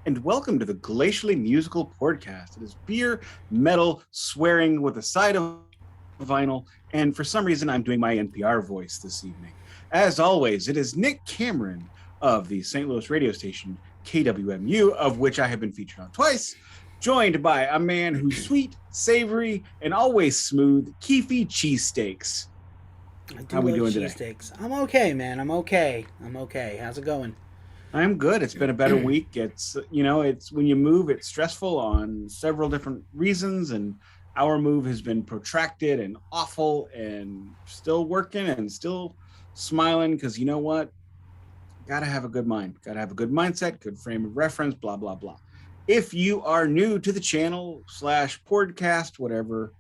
and welcome to the Glacially Musical Podcast. It is beer, metal, swearing with a side of vinyl, and for some reason I'm doing my NPR voice this evening. As always, it is Nick Cameron of the St. Louis radio station KWMU, of which I have been featured on twice, joined by a man who's sweet, savory, and always smooth, Keefy Cheesesteaks. How we doing today? I'm okay, man. I'm okay. How's it going? I'm good. It's been a better week. It's when you move, it's stressful on several different reasons, and our move has been protracted and awful, and still working and still smiling because you know what? Gotta have a good mind. Gotta have a good mindset, good frame of reference, blah, blah, blah. If you are new to the channel /podcast, whatever,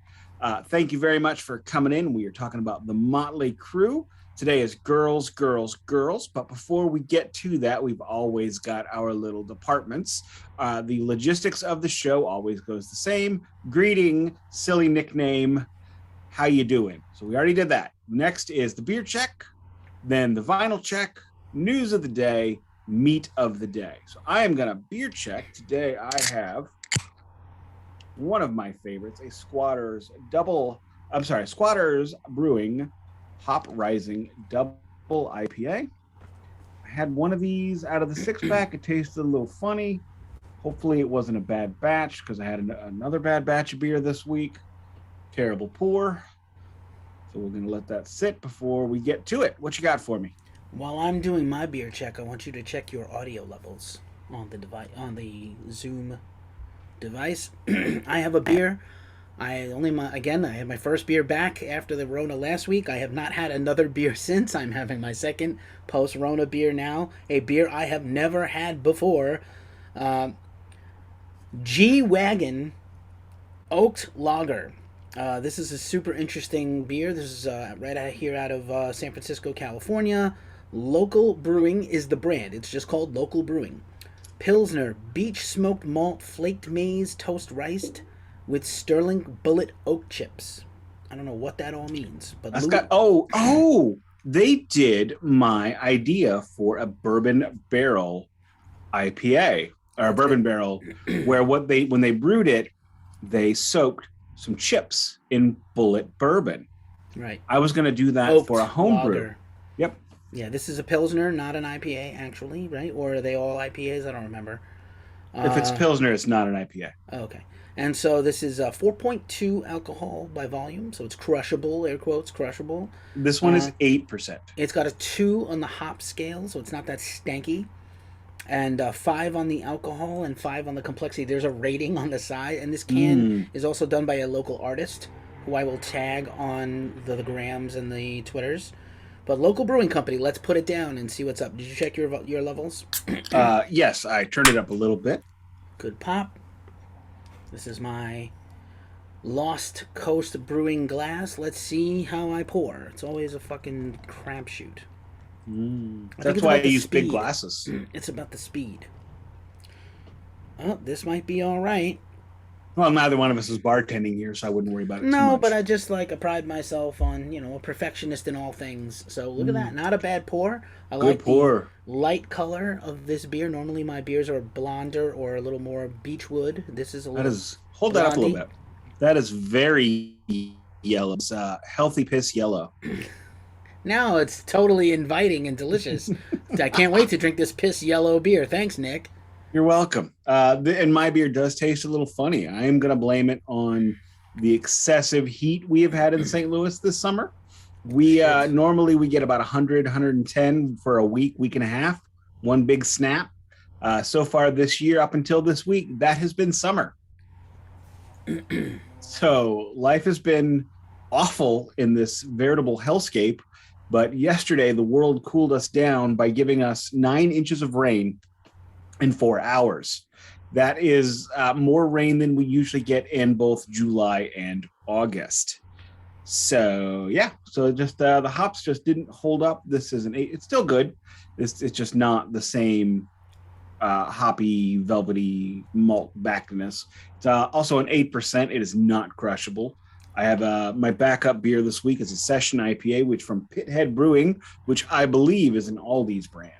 thank you very much for coming in. We are talking about the Motley Crue. Today is girls, girls, girls. But before we get to that, we've always got our little departments. The logistics of the show always goes the same. Greeting, silly nickname, how you doing? So we already did that. Next is the beer check, then the vinyl check, news of the day, meat of the day. So I am going to beer check. Today I have one of my favorites, a Squatters Brewing Hop Rising Double IPA. I had one of these out of the 6-pack. It tasted a little funny. Hopefully it wasn't a bad batch because I had another bad batch of beer this week. Terrible pour. So we're going to let that sit before we get to it. What you got for me? While I'm doing my beer check, I want you to check your audio levels on the Zoom device. I have a beer. I had my first beer back after the Rona last week. I have not had another beer since. I'm having my second post-Rona beer now. A beer I have never had before. Wagon Oaked Lager. This is a super interesting beer. This is right out here out of San Francisco, California. Local Brewing is the brand. It's just called Local Brewing. Pilsner, beach smoked malt, flaked maize, toast riced, with sterling bullet oak chips. I don't know what that all means, but they did my idea for a bourbon barrel IPA or a bourbon barrel, where when they brewed it, they soaked some chips in bullet bourbon. Right. I was going to do that for a homebrew. Yep. Yeah, this is a Pilsner, not an IPA, actually, right? Or are they all IPAs? I don't remember. If it's Pilsner, it's not an IPA. Okay. And so this is 4.2 alcohol by volume, so it's crushable, air quotes, crushable. This one is 8%. It's got a 2 on the hop scale, so it's not that stanky. And 5 on the alcohol and 5 on the complexity. There's a rating on the side, and this can is also done by a local artist, who I will tag on the grams and the Twitters. But Local Brewing Company, let's put it down and see what's up. Did you check your levels? Yes, I turned it up a little bit. Good pop. This is my Lost Coast Brewing glass. Let's see how I pour. It's always a fucking crapshoot. That's why I use big glasses. It's about the speed. Oh, this might be all right. Well, neither one of us is bartending here, so I wouldn't worry about it too much. No, but I just I pride myself on, a perfectionist in all things. So look at that. Not a bad pour. I Good like pour. The light color of this beer. Normally my beers are blonder or a little more beechwood. This is a little hold blondie. That up a little bit. That is very yellow. It's healthy piss yellow. No, it's totally inviting and delicious. I can't wait to drink this piss yellow beer. Thanks, Nick. You're welcome. And my beer does taste a little funny. I am going to blame it on the excessive heat we have had in St. Louis this summer. We normally we get about 100, 110 for a week and a half, one big snap. So far this year, up until this week, that has been summer. So life has been awful in this veritable hellscape. But yesterday, the world cooled us down by giving us 9 inches of rain in 4 hours. That is more rain than we usually get in both July and August. So yeah, so just the hops just didn't hold up. This is it's still good. It's just not the same hoppy, velvety malt backness. It's also an 8%. It is not crushable. I have my backup beer this week is a session IPA, which from Pithead Brewing, which I believe is an Aldi's brand.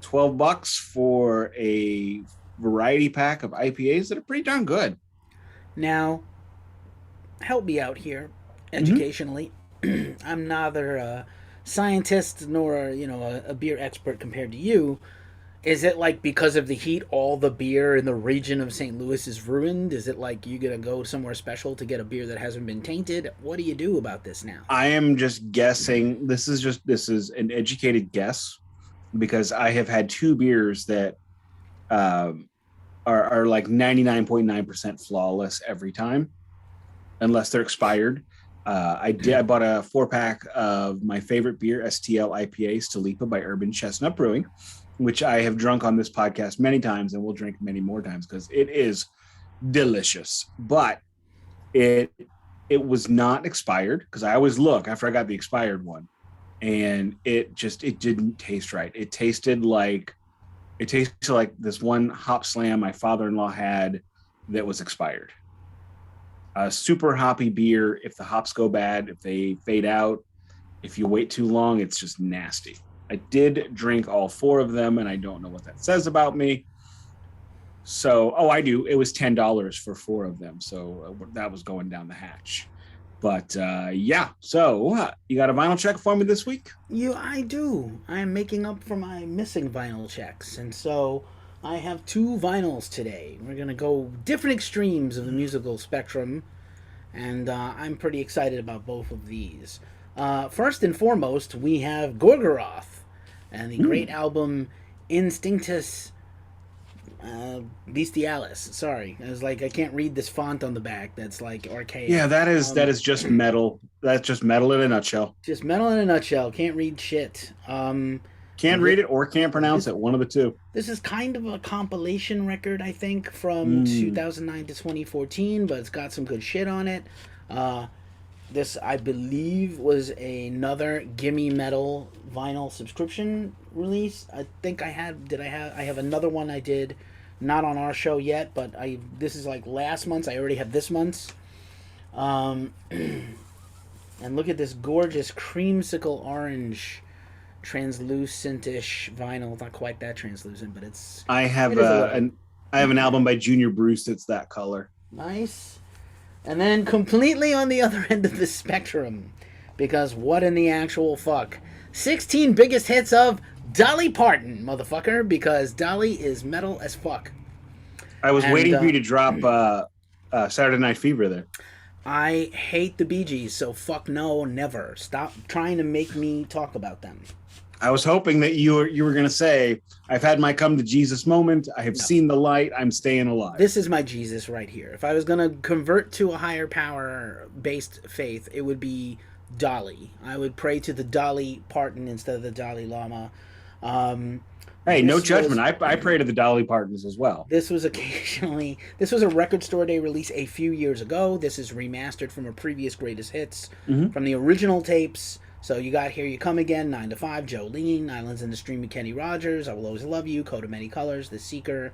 $12 for a variety pack of IPAs that are pretty darn good. Now, help me out here Mm-hmm. educationally. I'm neither a scientist nor a beer expert compared to you. Is it like because of the heat, all the beer in the region of St. Louis is ruined? Is it like you gotta go somewhere special to get a beer that hasn't been tainted? What do you do about this now? I am just guessing. This is an educated guess because I have had two beers that um, are like 99.9% flawless every time, unless they're expired. I bought a 4-pack of my favorite beer, STL IPAs, Talipa by Urban Chestnut Brewing, which I have drunk on this podcast many times and will drink many more times because it is delicious. But it it was not expired because I always look after I got the expired one, and it didn't taste right. It tasted like this one hop slam my father-in-law had that was expired. A super hoppy beer. If the hops go bad, if they fade out, if you wait too long, it's just nasty. I did drink all 4 of them, and I don't know what that says about me. So, I do. It was $10 for 4 of them, so that was going down the hatch. But yeah, so you got a vinyl check for me this week? I do. I'm making up for my missing vinyl checks, and so I have 2 vinyls today. We're gonna go different extremes of the musical spectrum, and I'm pretty excited about both of these. First and foremost, we have Gorgoroth and the great album Instinctus Bestialis. Sorry, I was like, I can't read this font on the back. That's like archaic. Yeah, that is just metal. That's just metal in a nutshell. Just metal in a nutshell. Can't read shit. Can't read it or can't pronounce it. One of the two. This is kind of a compilation record, I think, from 2009 to 2014, but it's got some good shit on it. This, I believe, was another Gimme Metal vinyl subscription release. I think I have another one I did, not on our show yet, but this is like last month's. I already have this month's. And look at this gorgeous creamsicle orange translucent-ish vinyl. It's not quite that translucent, but it's... I have an album by Junior Bruce that's that color. Nice. And then completely on the other end of the spectrum, because what in the actual fuck? 16 biggest hits of Dolly Parton, motherfucker, because Dolly is metal as fuck. I was waiting for you to drop Saturday Night Fever there. I hate the Bee Gees, so fuck no, never. Stop trying to make me talk about them. I was hoping that you were going to say, I've had my come to Jesus moment. I have seen the light. I'm staying alive. This is my Jesus right here. If I was going to convert to a higher power-based faith, it would be Dolly. I would pray to the Dolly Parton instead of the Dalai Lama. Hey, no judgment. I pray to the Dolly Partons as well. This was a Record Store Day release a few years ago. This is remastered from a previous greatest hits from the original tapes. So you got Here You Come Again, 9 to 5, Jolene, Islands in the Stream of Kenny Rogers, I Will Always Love You, Coat of Many Colors, The Seeker,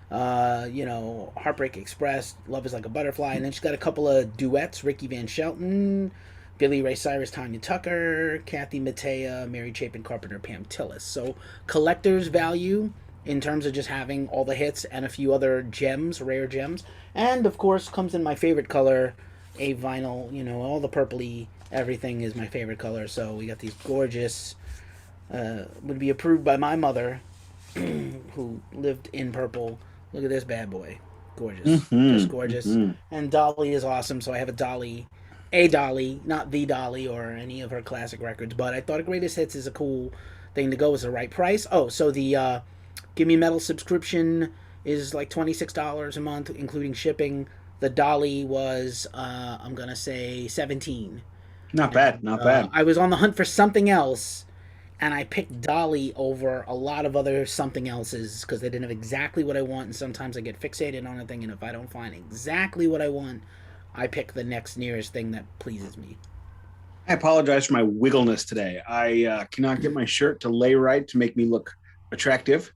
Heartbreak Express, Love Is Like a Butterfly, and then she's got a couple of duets, Ricky Van Shelton, Billy Ray Cyrus, Tanya Tucker, Kathy Mattea, Mary Chapin Carpenter, Pam Tillis. So collector's value in terms of just having all the hits and a few other gems, rare gems. And, of course, comes in my favorite color, a vinyl, all the purpley, everything is my favorite color. So we got these gorgeous, would be approved by my mother, who lived in purple. Look at this bad boy. Gorgeous. Just gorgeous. And Dolly is awesome, so I have a Dolly, not the Dolly or any of her classic records, but I thought a Greatest Hits is a cool thing to go as the right price. Oh, so the Gimme Metal subscription is like $26 a month, including shipping. The Dolly was, I'm going to say $17. Not bad. I was on the hunt for something else, and I picked Dolly over a lot of other something else's because they didn't have exactly what I want, and sometimes I get fixated on a thing, and if I don't find exactly what I want, I pick the next nearest thing that pleases me. I apologize for my wiggleness today. I cannot get my shirt to lay right to make me look attractive.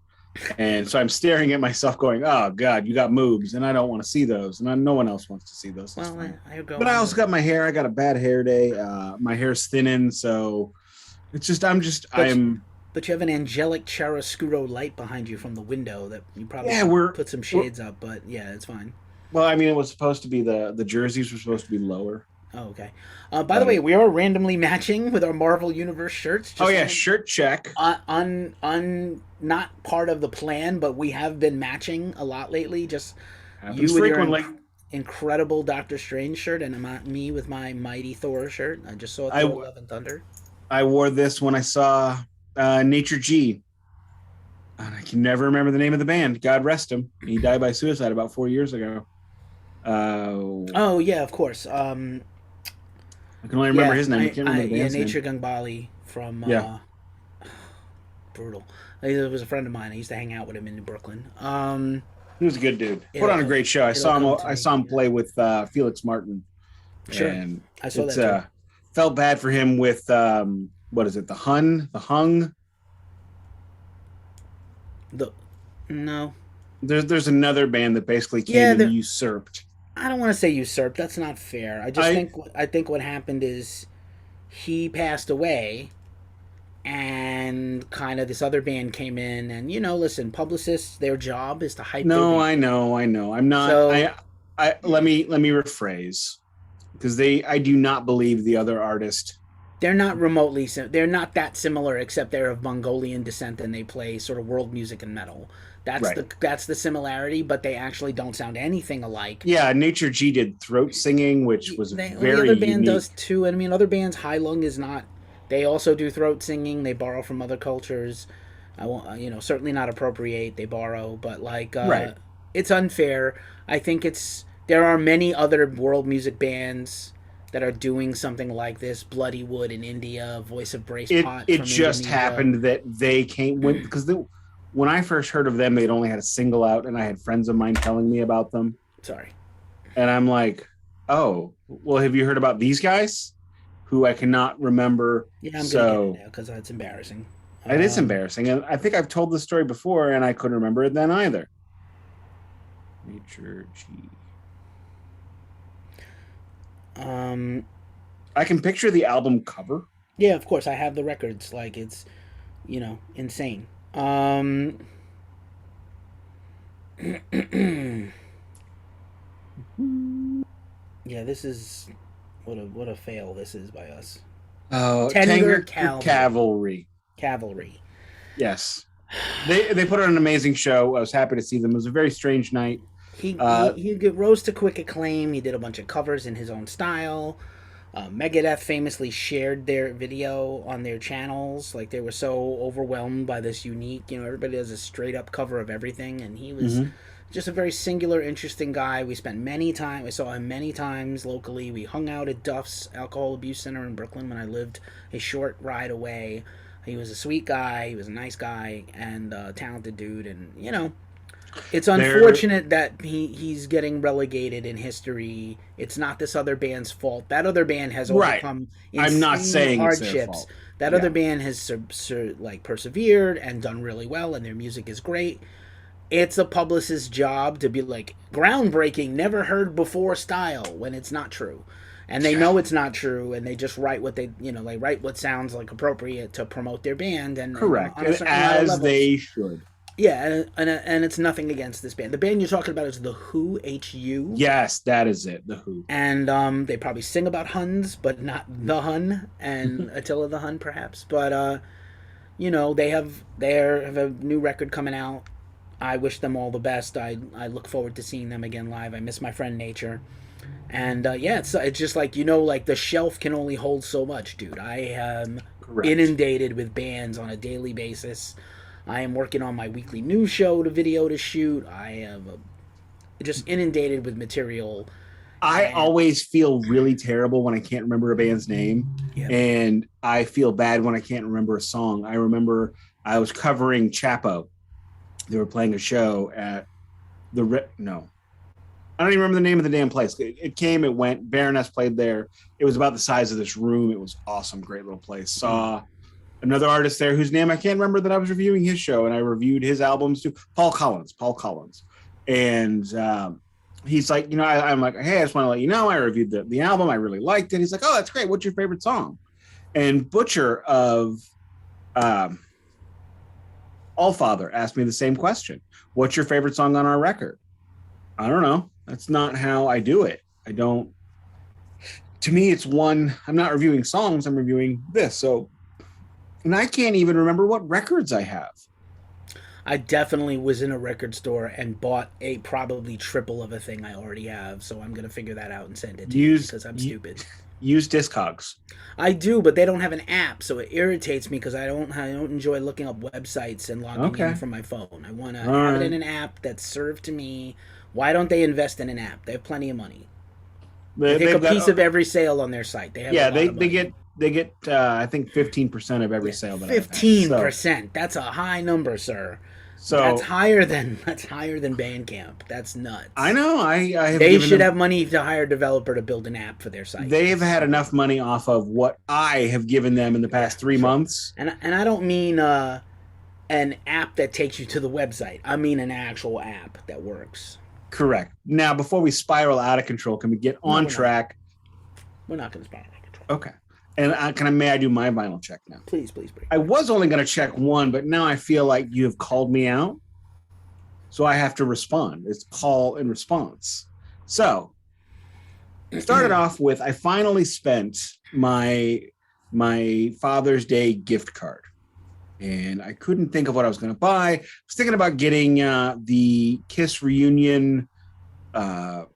And so I'm staring at myself going, oh, God, you got moobs, and I don't want to see those. And no one else wants to see those. Well, but I also got my hair. I got a bad hair day. My hair's thinning. So it's just, But you have an angelic chiaroscuro light behind you from the window that you probably Yeah, should we're, put some we're shades up, but yeah, it's fine. well. I mean, it was supposed to be the jerseys were supposed to be lower, Oh, okay. By the but way, we are randomly matching with our Marvel Universe shirts. oh Just yeah, saying, shirt check. not part of the plan, but we have been matching a lot lately. Just Happens you with your frequently. incredible Doctor Strange shirt, and me with my Mighty Thor shirt. I just saw I Thor: Love and Thunder. I wore this when I saw Nature G. And I can never remember the name of the band. God rest him. He died by suicide about 4 years ago. Oh yeah, of course. I can only remember Yeah, his name. I can't remember the yeah, band's Nature name. Gangbali from Yeah, Brutal. He was a friend of mine. I used to hang out with him in Brooklyn. he was a good dude. Put It'll on a come. great show. I It'll saw him. come to I me. saw him play with Felix Martin, Sure, and I saw it's that too. felt bad for him with what is it? The Hung. The no, There's another band that basically came yeah, and usurped. I don't want to say usurped. That's not fair. I I think what happened is he passed away, and kind of this other band came in, and listen, publicists, their job is to hype their no, band. I know, I know. I'm not. So I let me rephrase because I do not believe the other artist. they're not remotely they're not that similar, except they're of Mongolian descent and they play sort of world music and metal. Right. That's the similarity, but they actually don't sound anything alike. Yeah, Nature G did throat singing, which was The very other band does unique. too. I mean, other bands, High Lung is not. They also do throat singing. They borrow from other cultures. I won't, certainly not appropriate. They borrow, but like, Right. it's unfair. I think there are many other world music bands that are doing something like this. Bloody Wood in India, Voice of Brace Pot It from just Indonesia. happened that they came because when I first heard of them, they'd only had a single out, and I had friends of mine telling me about them, Sorry. and I'm like, oh, well, have you heard about these guys? Who I cannot remember. Yeah, I'm gonna get it So now because it's embarrassing. it is Um, embarrassing, and I think I've told this story before, and I couldn't remember it then either. Nature G. um, I can picture the album cover. yeah, of course, I have the records. Like it's, insane. Yeah, this is what a fail this is by us. Oh, Tender Tanger Cavalry. Cavalry. Cavalry. Yes, they put on an amazing show. I was happy to see them. It was a very strange night. He rose to quick acclaim. He did a bunch of covers in his own style. Megadeth famously shared their video on their channels. Like they were so overwhelmed by this unique, everybody does a straight up cover of everything, and he was just a very singular, interesting guy. We saw him many times locally. We hung out at Duff's Alcohol Abuse Center in Brooklyn when I lived a short ride away. He was a sweet guy. He was a nice guy and a talented dude, and it's unfortunate that he's getting relegated in history. It's not this other band's fault. That other band has Right. overcome I'm not insane saying it's their hardships. fault. That Yeah. other band has persevered and done really well, and their music is great. It's a publicist's job to be like groundbreaking, never heard before style when it's not true. And they know it's not true, and they just write what they write what sounds like appropriate to promote their band, and Correct, on a and certain amount of as levels. they should. Yeah, and it's nothing against this band. The band you're talking about is the Who, H-U. Yes, that is it. The Who. And they probably sing about Huns, but not the Hun and Attila the Hun, perhaps. But they have a new record coming out. I wish them all the best. I look forward to seeing them again live. I miss my friend Nature. And it's just like like the shelf can only hold so much, dude. I am Correct. inundated with bands on a daily basis. I am working on my weekly news show to shoot. I am just inundated with material. I And- always feel really terrible when I can't remember a band's name, Yeah. and I feel bad when I can't remember a song. I remember I was covering Chapo. They were playing a show at no, I don't even remember the name of the damn place. It came, it went. Baroness played there. It was about the size of this room. It was awesome, great little place. Saw another artist there whose name I can't remember that I was reviewing his show, and I reviewed his albums too. Paul Collins. And he's like, I'm like, hey, I just want to let you know I reviewed the album. I really liked it. He's like, oh, that's great. What's your favorite song? And Butcher of Allfather asked me the same question. What's your favorite song on our record? I don't know. That's not how I do it. I don't. To me, it's one. I'm not reviewing songs. I'm reviewing this. So, and I can't even remember what records I have. I definitely was in a record store and bought a probably triple of a thing I already have. So I'm gonna figure that out and send it to you because I'm stupid. Use Discogs. I do, but they don't have an app, so it irritates me because I don't enjoy looking up websites and logging in from my phone. I want to have it in an app that's served to me. Why don't they invest in an app? They have plenty of money. They take a piece of every sale on their site. They have they get I think 15% of every sale. 15%. That's a high number, sir. So that's higher than Bandcamp. That's nuts. I know. They should have money to hire a developer to build an app for their site. They've had enough money off of what I have given them in the past 3 months. And I don't mean an app that takes you to the website. I mean an actual app that works. Correct. Now, before we spiral out of control, can we get on track? We're not going to spiral out of control. Okay. And may I do my vinyl check now? Please. I was only going to check one, but now I feel like you have called me out, so I have to respond. It's call and response. So, started off with I finally spent my Father's Day gift card, and I couldn't think of what I was going to buy. I was thinking about getting the Kiss reunion off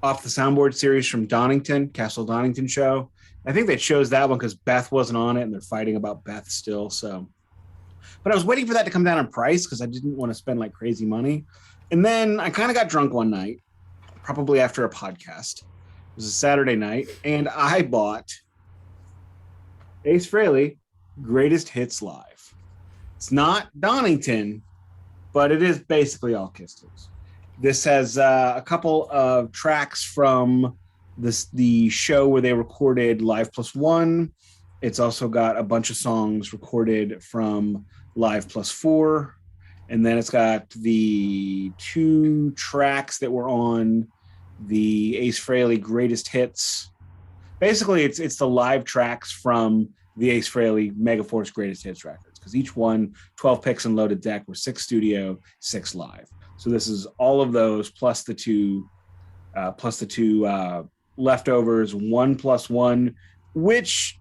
the soundboard series from Castle Donington show. I think they chose that one because Beth wasn't on it and they're fighting about Beth still. So, but I was waiting for that to come down in price because I didn't want to spend like crazy money. And then I kind of got drunk one night, probably after a podcast. It was a Saturday night, and I bought Ace Frehley Greatest Hits Live. It's not Donington, but it is basically all Kiss tunes. This has a couple of tracks from the show where they recorded Live Plus One. It's also got a bunch of songs recorded from Live Plus Four, and then it's got the 2 tracks that were on the Ace Frehley Greatest Hits. Basically, it's the live tracks from the Ace Frehley Megaforce Greatest Hits records, because each one, 12 picks and loaded deck, were 6 studio, 6 live. So this is all of those plus the two leftovers, 1+1, which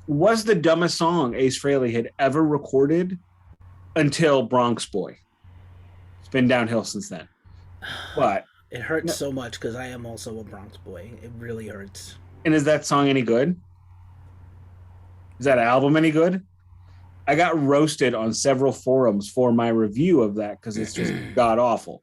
was the dumbest song Ace Frehley had ever recorded until Bronx Boy. It's been downhill since then. But it hurts so much because I am also a Bronx Boy. It really hurts. And is that song any good? Is that album any good? I got roasted on several forums for my review of that because it's just god awful.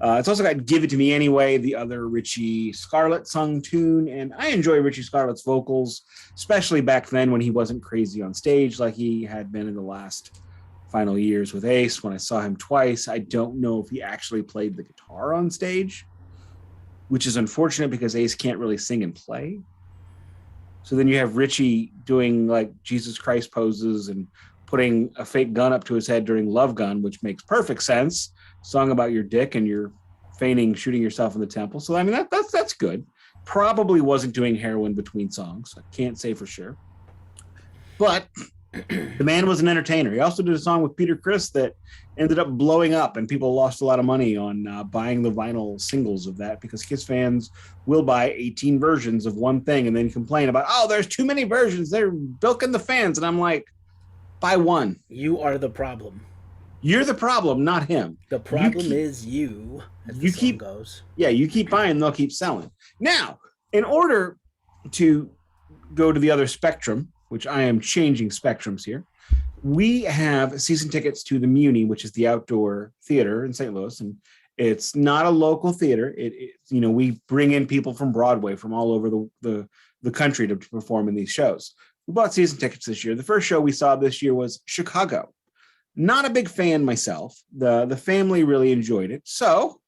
It's also got Give It To Me Anyway, the other Richie Scarlett sung tune. And I enjoy Richie Scarlett's vocals, especially back then when he wasn't crazy on stage like he had been in the last final years with Ace. When I saw him twice, I don't know if he actually played the guitar on stage, which is unfortunate because Ace can't really sing and play. So then you have Richie doing like Jesus Christ poses and putting a fake gun up to his head during Love Gun, which makes perfect sense. Song about your dick and you're feigning shooting yourself in the temple. So I mean that's good. Probably wasn't doing heroin between songs. I can't say for sure. But the man was an entertainer. He also did a song with Peter Criss that ended up blowing up, and people lost a lot of money on buying the vinyl singles of that because Kiss fans will buy 18 versions of one thing and then complain about, oh, there's too many versions. They're bilking the fans. And I'm like, buy one. You are the problem. You're the problem, not him. The problem is you, as the song goes. Yeah, you keep buying, they'll keep selling. Now, in order to go to the other spectrum, which I am changing spectrums here, we have season tickets to the Muni, which is the outdoor theater in St. Louis, and it's not a local theater. We bring in people from Broadway from all over the country to perform in these shows. We bought season tickets this year. The first show we saw this year was Chicago. Not a big fan myself. The family really enjoyed it. So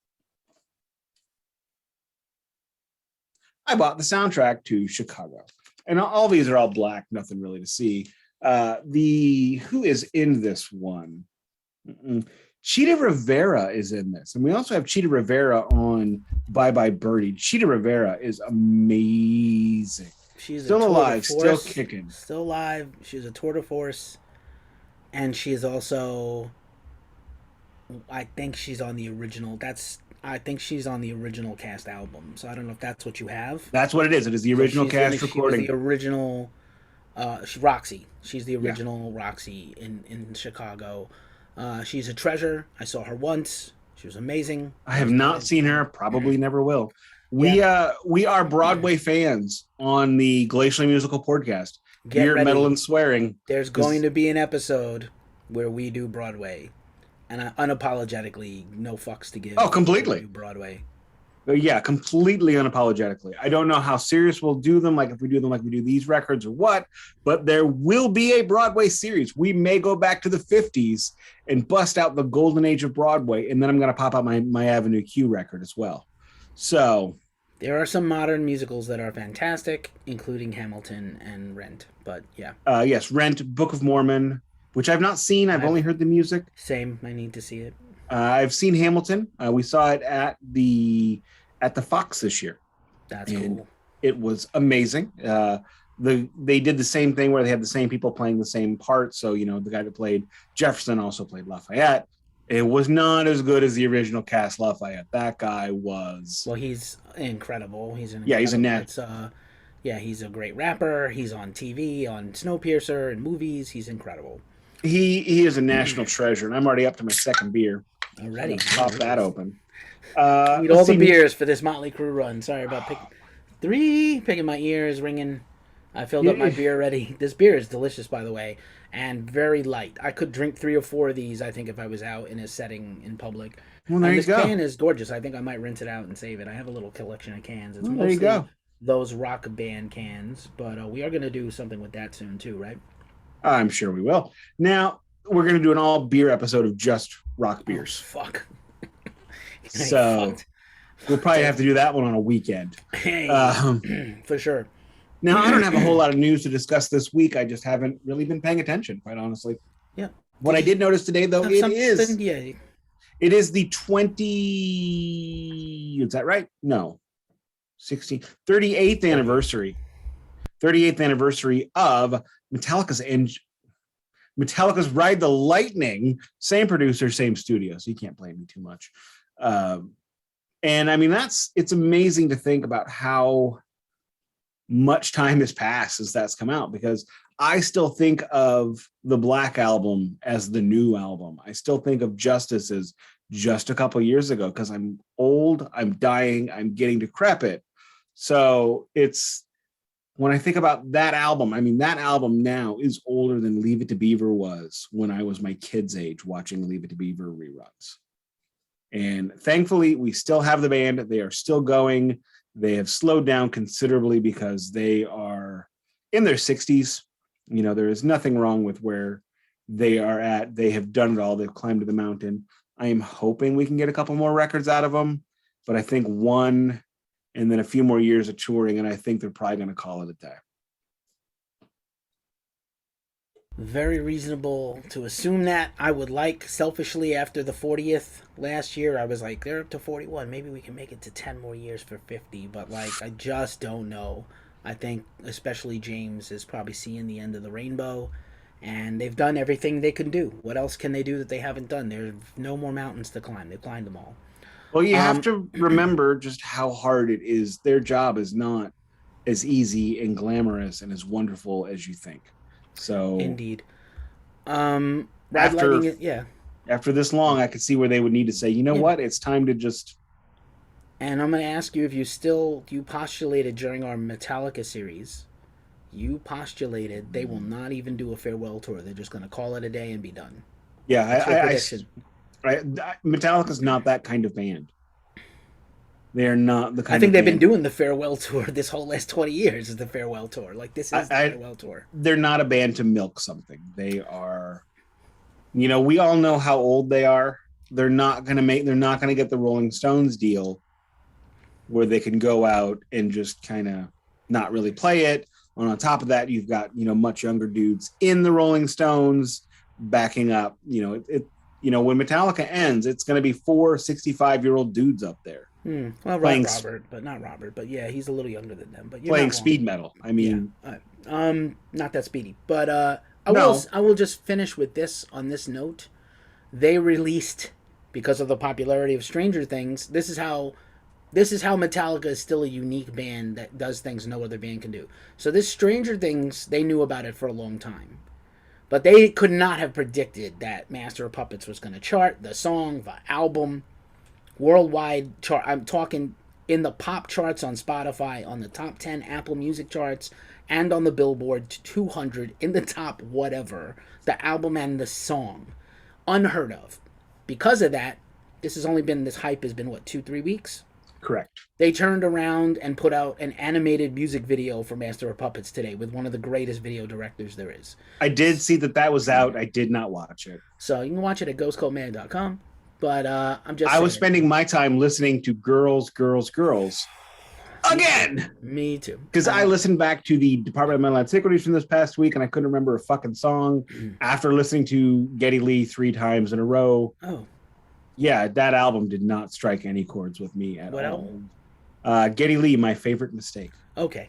I bought the soundtrack to Chicago. And all these are all black, nothing really to see. Who is in this one? Cheetah Rivera is in this. And we also have Cheetah Rivera on Bye Bye Birdie. Cheetah Rivera is amazing. She's still alive, still kicking. Still alive. She's a tour de force. and she is also, I think she's on the original. I think she's on the original cast album. So I don't know if that's what you have. That's what it is. It is the So original cast she was recording. the original. Roxy. She's the Yeah. original Roxy in Chicago. She's a treasure. I saw her once. She was amazing. I have not seen her. Probably never will. We are Broadway fans on the Glacially Musical podcast. Get Beer, ready. Metal, and Swearing. There's going to be an episode where we do Broadway, and I unapologetically no fucks to give. Oh, completely. Do Broadway. Yeah, completely unapologetically. I don't know how serious we'll do them, like if we do them like we do these records or what, but there will be a Broadway series. We may go back to the 50s and bust out the golden age of Broadway, and then I'm going to pop out my Avenue Q record as well. So there are some modern musicals that are fantastic, including Hamilton and Rent. But yeah. Yes, Rent, Book of Mormon, which I've not seen. I've only heard the music. Same. I need to see it. I've seen Hamilton. We saw it at the Fox this year. That's cool. It was amazing. They did the same thing where they had the same people playing the same parts. So, the guy that played Jefferson also played Lafayette. It was not as good as the original cast Lafayette. That guy was... Well, he's incredible. He's a net. He's a great rapper. He's on TV, on Snowpiercer, and movies. He's incredible. He is a national treasure, and I'm already up to my second beer. Already. Pop that open. Need all the beers for this Motley Crue run. Sorry about picking my ears, ringing. I filled up my beer already. This beer is delicious, by the way, and very light. I could drink 3 or 4 of these, I think, if I was out in a setting in public. Well, there you go. This can is gorgeous. I think I might rinse it out and save it. I have a little collection of cans. It's there you go. Those rock band cans, but we are going to do something with that soon, too, right? I'm sure we will. Now, we're going to do an all beer episode of just rock beers. Oh, fuck. So we'll probably have to do that one on a weekend. Hey, for sure. Now, I don't have a whole lot of news to discuss this week. I just haven't really been paying attention, quite honestly. Yeah. What I did notice today, though, it is the is that right? No. 38th anniversary. 38th anniversary of Metallica's Ride the Lightning. Same producer, same studio, so you can't blame me too much. And I mean, it's amazing to think about how much time has passed since that's come out, because I still think of the Black Album as the new album. I still think of Justice as just a couple years ago, because I'm old, I'm dying, I'm getting decrepit. So when I think about that album, I mean, that album now is older than Leave It to Beaver was when I was my kid's age watching Leave It to Beaver reruns. And thankfully, we still have the band. They are still going. They have slowed down considerably because they are in their 60s. There is nothing wrong with where they are at. They have done it all. They've climbed to the mountain. I am hoping we can get a couple more records out of them, but I think one and then a few more years of touring, and I think they're probably going to call it a day. Very reasonable to assume that. I would like, selfishly, after the 40th last year, I was like, they're up to 41. Maybe we can make it to 10 more years for 50. But, I just don't know. I think, especially James, is probably seeing the end of the rainbow. And they've done everything they can do. What else can they do that they haven't done? There's no more mountains to climb. They've climbed them all. Well, you have to remember just how hard it is. Their job is not as easy and glamorous and as wonderful as you think. So indeed. After this long, I could see where they would need to say, what, it's time to just. And I'm going to ask you if you postulated during our Metallica series, you postulated they will not even do a farewell tour. They're just going to call it a day and be done. Yeah, Metallica's not that kind of band. They're not the kind. I think of they've band. been doing the farewell tour this whole last 20 years. Is the farewell tour this is the farewell tour? They're not a band to milk something. They are. We all know how old they are. They're not going to get the Rolling Stones deal, where they can go out and just kind of not really play it. And on top of that, you've got much younger dudes in the Rolling Stones backing up. When Metallica ends, it's going to be 4 65-year-old dudes up there. Well, playing Robert, but not Robert. But yeah, he's a little younger than them. But playing speed metal. I mean, not that speedy. But No. I will just finish with this on this note. They released, because of the popularity of Stranger Things, this is how Metallica is still a unique band that does things no other band can do. So this Stranger Things, they knew about it for a long time. But they could not have predicted that Master of Puppets was going to chart, the song, the album, worldwide chart. I'm talking in the pop charts on Spotify, on the top 10 Apple Music charts, and on the Billboard 200 in the top whatever, the album and the song. Unheard of. Because of that, this hype has been, what, 2-3 weeks? Correct. They turned around and put out an animated music video for Master of Puppets today with one of the greatest video directors there is. I did see that was out. I did not watch it. So you can watch it at ghostcoldman.com. But I was spending my time listening to Girls, Girls, Girls again. Me too. Because I listened back to the Department of Mental Antiquities from this past week, and I couldn't remember a fucking song after listening to Geddy Lee 3 times in a row. Oh. Yeah, that album did not strike any chords with me at what all. Album? Geddy Lee, My Favorite Mistake. Okay.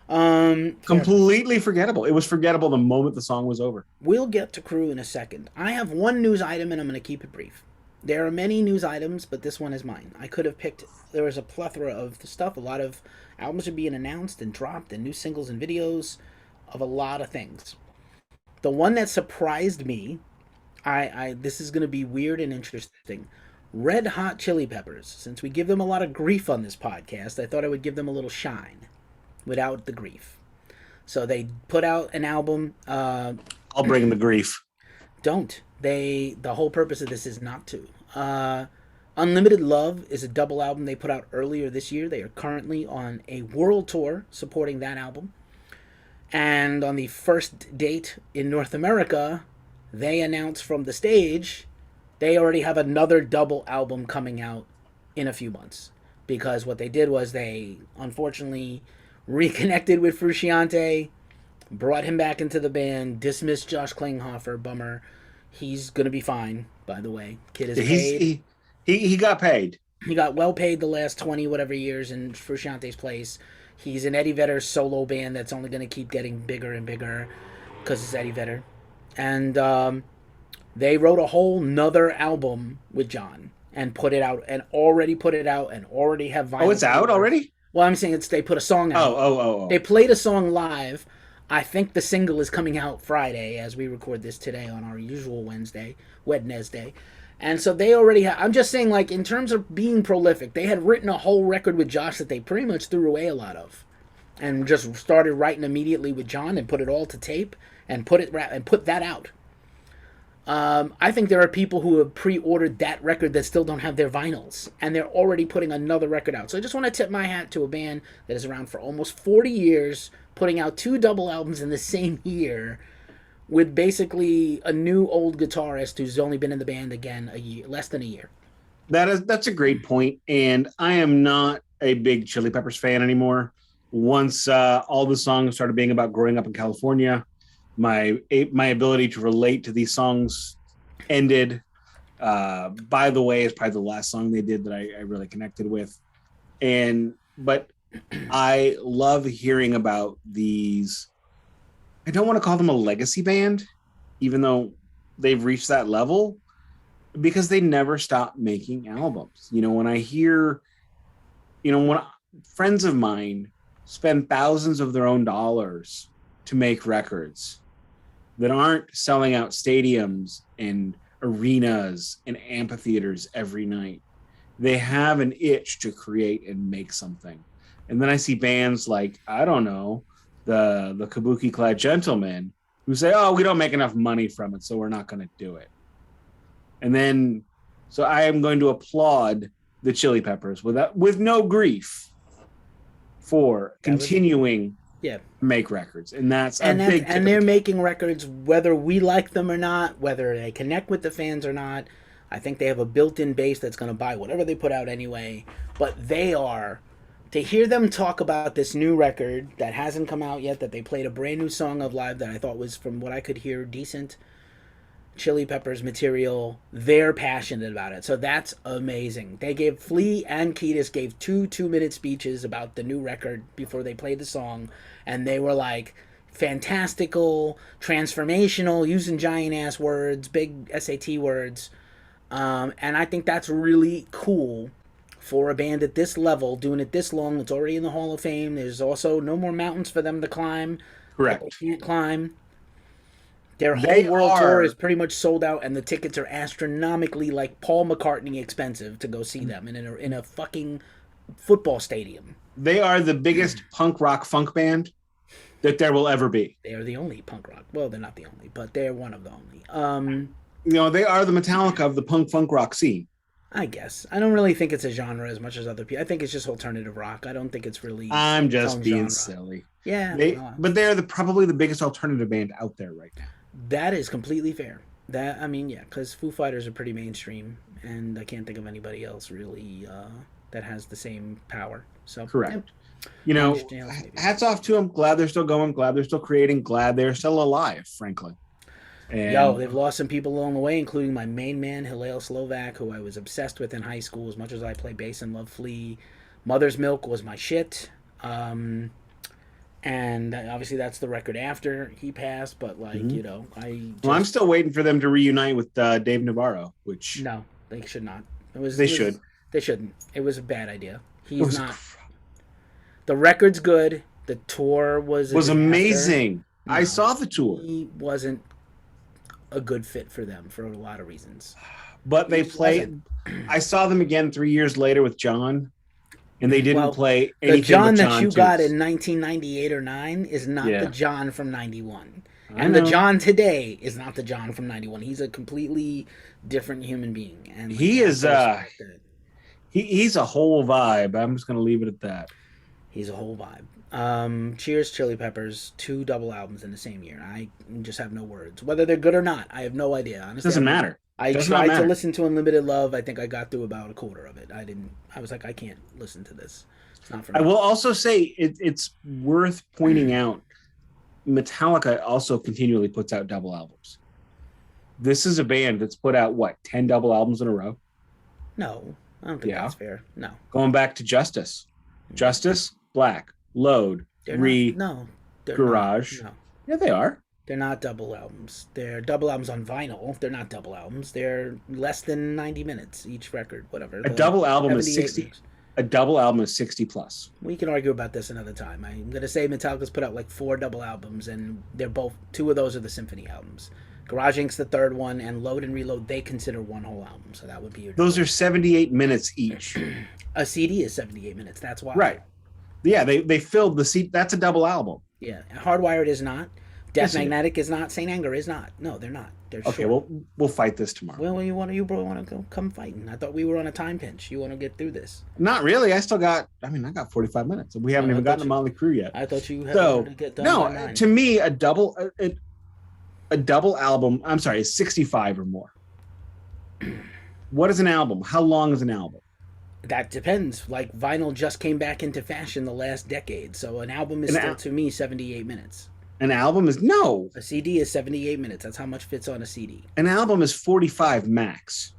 Completely forgettable. It was forgettable the moment the song was over. We'll get to Crue in a second. I have one news item, and I'm going to keep it brief. There are many news items, but this one is mine. I could have picked... There was a plethora of stuff. A lot of albums are being announced and dropped, and new singles and videos of a lot of things. The one that surprised me... this is going to be weird and interesting. Red Hot Chili Peppers. Since we give them a lot of grief on this podcast, I thought I would give them a little shine without the grief. So they put out an album. I'll bring the grief. Don't. The whole purpose of this is not to. Unlimited Love is a double album they put out earlier this year. They are currently on a world tour supporting that album. And on the first date in North America, they announced from the stage they already have another double album coming out in a few months. Because what they did was they unfortunately reconnected with Frusciante, brought him back into the band, dismissed Josh Klinghoffer, bummer. He's going to be fine, by the way. Kid is paid. He got paid. He got well paid the last 20 whatever years in Frusciante's place. He's in Eddie Vedder's solo band that's only going to keep getting bigger and bigger because it's Eddie Vedder. And they wrote a whole nother album with John and put it out and already have vinyl. Oh, it's out already? Well, I'm saying they put a song out. Oh. They played a song live. I think the single is coming out Friday as we record this today on our usual Wednesday. And so they already have... I'm just saying, like, in terms of being prolific, they had written a whole record with Josh that they pretty much threw away a lot of. And just started writing immediately with John and put it all to tape and put that out. I think there are people who have pre-ordered that record that still don't have their vinyls. And they're already putting another record out. So I just want to tip my hat to a band that is around for almost 40 years, putting out 2 double albums in the same year, with basically a new old guitarist who's only been in the band again less than a year. That's a great point, and I am not a big Chili Peppers fan anymore. Once all the songs started being about growing up in California, my ability to relate to these songs ended. By the Way is probably the last song they did that I really connected with, but I love hearing about these. I don't want to call them a legacy band, even though they've reached that level, because they never stop making albums. When I hear, when friends of mine spend thousands of their own dollars to make records that aren't selling out stadiums and arenas and amphitheaters every night, they have an itch to create and make something. And then I see bands like, I don't know, the Kabuki Clad Gentlemen, who say, oh, we don't make enough money from it, so we're not going to do it. And then, so I am going to applaud the Chili Peppers with no grief for continuing to make records. And that's a big tip. And they're making records whether we like them or not, whether they connect with the fans or not. I think they have a built-in base that's going to buy whatever they put out anyway. But they are... To hear them talk about this new record that hasn't come out yet, that they played a brand new song of live that I thought was, from what I could hear, decent Chili Peppers material, they're passionate about it. So that's amazing. They gave, Flea and Kiedis gave 2 2-minute speeches about the new record before they played the song, and they were like, fantastical, transformational, using giant ass words, big SAT words. And I think that's really cool for a band at this level, doing it this long. It's already in the Hall of Fame. There's also no more mountains for them to climb that they Correct. can't climb. Their whole They world tour is are. pretty much sold out, and the tickets are astronomically, like Paul McCartney expensive to go see them in a fucking football stadium. They are the biggest punk rock funk band that there will ever be. They are the only punk rock. Well, they're not the only, but they're one of the only. They are the Metallica of the punk rock scene. I guess I don't really think it's a genre as much as other people. I think it's just alternative rock. I don't think it's really. I'm its just own being genre. silly. Yeah, But they're probably the biggest alternative band out there right now. that is completely fair. That I mean, yeah, because Foo Fighters are pretty mainstream, and I can't think of anybody else really that has the same power. So Correct. yeah, Hats off to them. Glad they're still going. Glad they're still creating. Glad they're still alive, frankly. And Yo, they've lost some people along the way, including my main man, Hillel Slovak, who I was obsessed with in high school as much as I play bass and love Flea. Mother's Milk was my shit. And obviously that's the record after he passed, but like, I'm still waiting for them to reunite with Dave Navarro, which... No, they should not. They should. They shouldn't. It was a bad idea. He's not... The record's good. The tour was amazing. No, I saw the tour. He wasn't a good fit for them for a lot of reasons. But they played. I saw them again 3 years later with John, and they didn't play anything. The John but that you tunes. got in 1998 or 9 is not the John from 91. And the John today is not the John from 91. He's a completely different human being. And he is he's a whole vibe. I'm just going to leave it at that. He's a whole vibe. Cheers, Chili Peppers, 2 double albums in the same year. I just have no words. Whether they're good or not, I have no idea. Honestly, Doesn't matter. I tried to listen to Unlimited Love. I think I got through about a quarter of it. I was like, I can't listen to this. It's not for me. I will also say it's worth pointing out Metallica also continually puts out double albums. This is a band that's put out, 10 double albums in a row? No, I don't think that's fair. No. Going back to Justice, Black, Load, Garage. No. Yeah, they are. They're not double albums. They're double albums on vinyl. They're not double albums. They're less than 90 minutes each record, whatever. A double album is 60. Minutes. A double album is 60 plus. We can argue about this another time. I'm going to say Metallica's put out like 4 double albums, and they're both, 2 of those are the symphony albums. Garage Inc.'s the 3rd one, and Load and Reload, they consider one whole album, so that would be your... Those are 78 minutes each. A CD is 78 minutes, that's why. Right. Yeah, they filled the seat. That's a double album. Yeah, Hardwired is not. Death Magnetic is not. Saint Anger is not. No, they're not. They're okay. Short. We'll fight this tomorrow. Well, you want to go come fighting? I thought we were on a time pinch. You want to get through this? Not really. I still got. I got 45 minutes. We haven't even gotten to Motley Crue yet. I thought you had to get done. No, to me, a double album. I'm sorry, is 65 or more. What is an album? How long is an album? That depends. Like vinyl just came back into fashion the last decade, so an album is still to me 78 minutes. An album is no. A CD is 78 minutes. That's how much fits on a CD. An album is 45 max.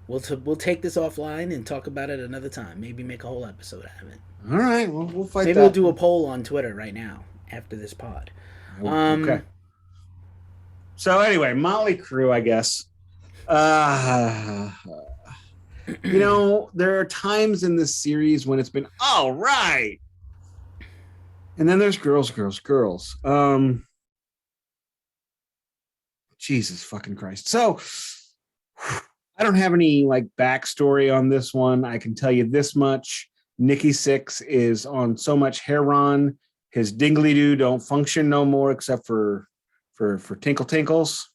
We'll take this offline and talk about it another time. Maybe make a whole episode out of it. All right, we'll fight. Maybe we'll do a poll on Twitter right now after this pod. Okay. So anyway, Motley Crue, I guess. There are times in this series when it's been all right. And then there's girls. Jesus fucking Christ. So I don't have any backstory on this one. I can tell you this much. Nikki Sixx is on so much heroin. His dingley-doo don't function no more except for tinkle tinkles.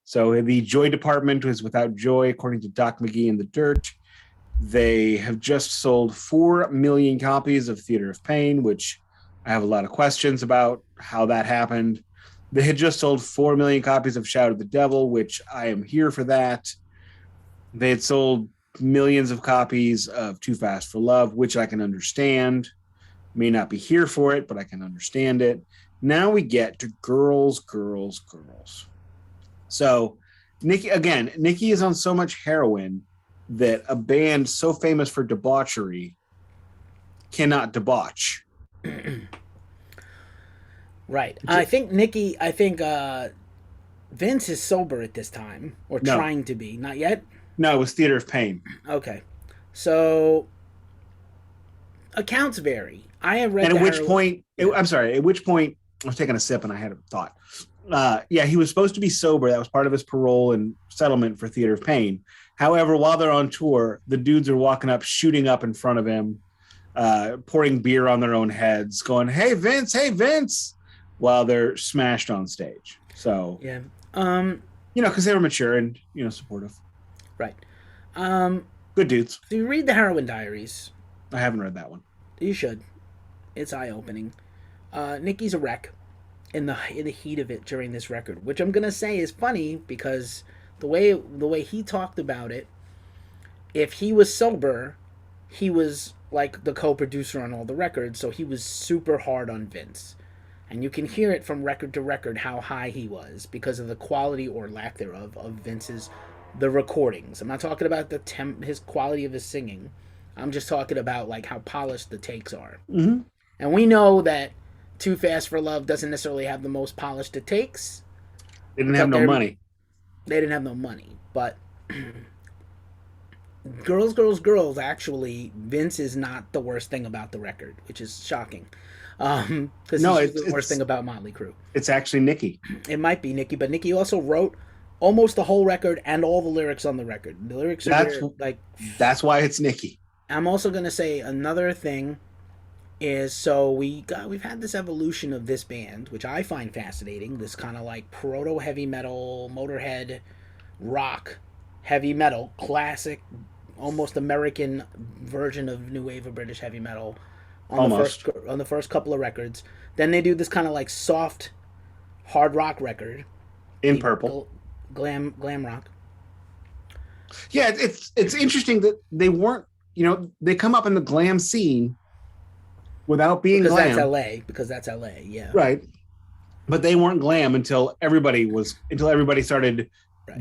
So the joy department is without joy, according to Doc McGee in The Dirt. They have just sold 4 million copies of Theater of Pain, which I have a lot of questions about how that happened. They had just sold 4 million copies of Shout at the Devil, which I am here for that. They had sold millions of copies of Too Fast for Love, which I can understand. May not be here for it, but I can understand it. Now we get to girls. So Nikki is on so much heroin that a band so famous for debauchery cannot debauch. Right. I think Vince is sober at this time, or No, trying to be. Not yet? no, it was Theater of Pain. Okay. So, accounts vary. I have read And at the which Harold. point, I'm sorry, at which point, I was taking a sip and I had a thought. Yeah, he was supposed to be sober. That was part of his parole and settlement for Theater of Pain. However, while they're on tour, the dudes are walking up, shooting up in front of him, pouring beer on their own heads, going, hey, Vince, while they're smashed on stage. So, Yeah. because they were mature and, supportive. Right. Good dudes. So you read the Heroin Diaries. I haven't read that one. You should. It's eye-opening. Nicky's a wreck in the heat of it during this record, which I'm gonna say is funny because the way he talked about it, if he was sober, he was like the co-producer on all the records, so he was super hard on Vince. And you can hear it from record to record how high he was because of the quality or lack thereof of Vince's the recordings. I'm not talking about his quality of his singing. I'm just talking about like how polished the takes are. Mm-hmm. And we know that Too Fast for Love doesn't necessarily have the most polished it takes. They didn't have no money. They didn't have no money, but Girls, actually, Vince is not the worst thing about the record, which is shocking. Because it's the worst thing about Motley Crue. It's actually Nicky. It might be Nicky, but Nicky also wrote almost the whole record and all the lyrics on the record. The lyrics are that's why it's Nicky. I'm also gonna say another thing is we've had this evolution of this band, which I find fascinating. This kind of like proto heavy metal, Motorhead, rock, heavy metal, classic, almost American version of new wave of British heavy metal on the first couple of records. Then they do this kind of like soft hard rock record in purple, glam rock. Yeah, it's interesting that they weren't. They come up in the glam scene without being glam. Because that's LA, yeah. Right. But they weren't glam until everybody started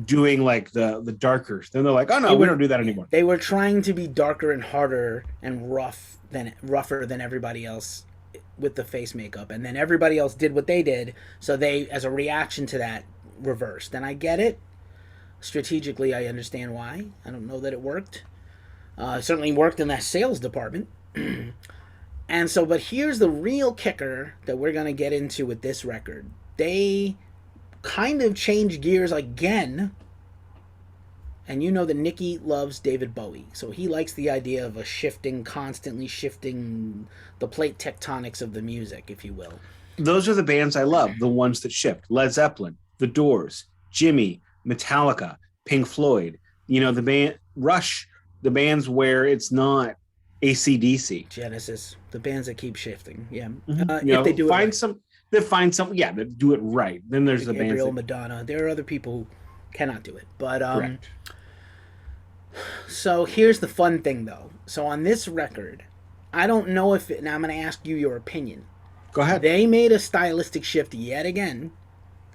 doing like the darker. Then they're like, oh no, we don't do that anymore. They were trying to be darker and harder and rougher than everybody else with the face makeup. And then everybody else did what they did. So they, as a reaction to that, reversed. And I get it. Strategically, I understand why. I don't know that it worked. It certainly worked in that sales department. But here's the real kicker that we're going to get into with this record. They kind of change gears again. And you know that Nicky loves David Bowie. So he likes the idea of constantly shifting the plate tectonics of the music, if you will. Those are the bands I love. The ones that shift. Led Zeppelin, The Doors, Jimmy, Metallica, Pink Floyd. The band Rush. The bands where it's not AC/DC. Genesis, the bands that keep shifting, yeah. Mm-hmm. If they do find some, that do it right. Then there's the bands. Madonna. There are other people who cannot do it, but correct. So here's the fun thing, though. So on this record, I don't know if now I'm going to ask you your opinion. Go ahead. They made a stylistic shift yet again.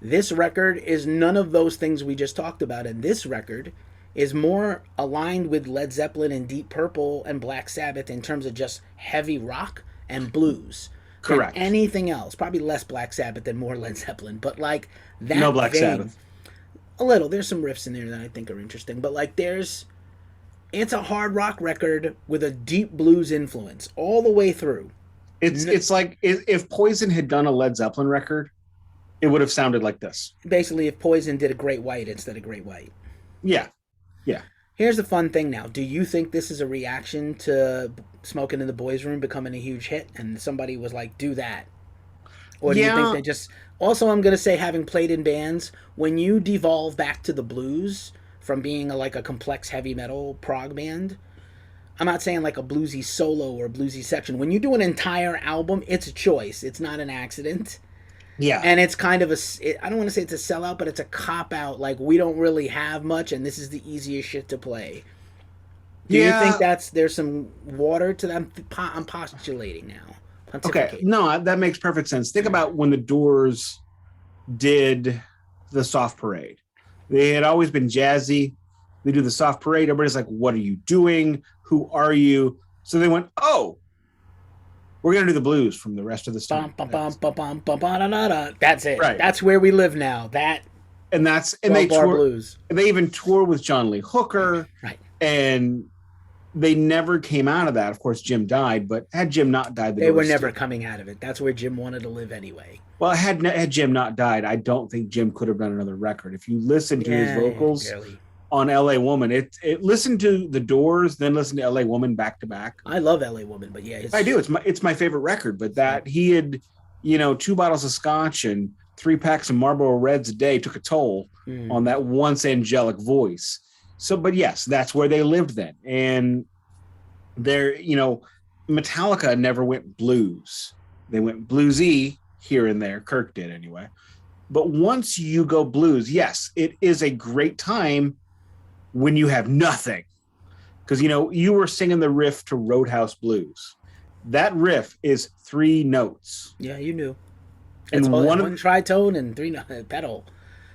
This record is none of those things we just talked about, and this record is more aligned with Led Zeppelin and Deep Purple and Black Sabbath in terms of just heavy rock and blues. Correct. Than anything else. Probably less Black Sabbath and more Led Zeppelin. But like that. No Black Sabbath. A little. There's some riffs in there that I think are interesting. But like it's a hard rock record with a deep blues influence all the way through. It's like if Poison had done a Led Zeppelin record, it would have sounded like this. Basically, if Poison did a Great White instead of Great White. Yeah. Yeah. Here's the fun thing now. Do you think this is a reaction to Smoking in the Boys Room becoming a huge hit and somebody was like, do that? Or do you think they just... Also, I'm going to say, having played in bands, when you devolve back to the blues from being a complex heavy metal prog band, I'm not saying like a bluesy solo or a bluesy section. When you do an entire album, it's a choice. It's not an accident. Yeah. And it's kind of I don't want to say it's a sellout, but it's a cop-out. Like, we don't really have much, and this is the easiest shit to play. Do you think there's some water to them? I'm postulating now. Okay. No, that makes perfect sense. Think about when the Doors did the Soft Parade. They had always been jazzy. They do the Soft Parade. Everybody's like, what are you doing? Who are you? So they went, oh, we're gonna do the blues from the rest of this Bum, time. bum, bum, bum, bum, bum, ba, da, da, da. That's it. Right. That's where we live now. That And they 12-bar tour. blues. And they even tour with John Lee Hooker. Right. And they never came out of that. Of course, Jim died, but had Jim not died, they were never coming out of it. That's where Jim wanted to live anyway. Well, had Jim not died, I don't think Jim could have done another record. If you listen to his vocals on L.A. Woman, it listen to The Doors, then listen to L.A. Woman back to back. I love L.A. Woman, but yeah, I do. It's my favorite record. But that he had, 2 bottles of scotch and 3 packs of Marlboro Reds a day took a toll on that once angelic voice. So, but yes, that's where they lived then. And they're, Metallica never went blues. They went bluesy here and there. Kirk did anyway. But once you go blues, yes, it is a great time when you have nothing. Because, you were singing the riff to Roadhouse Blues. That riff is 3 notes. Yeah, you knew. And one tritone and 3 pedal.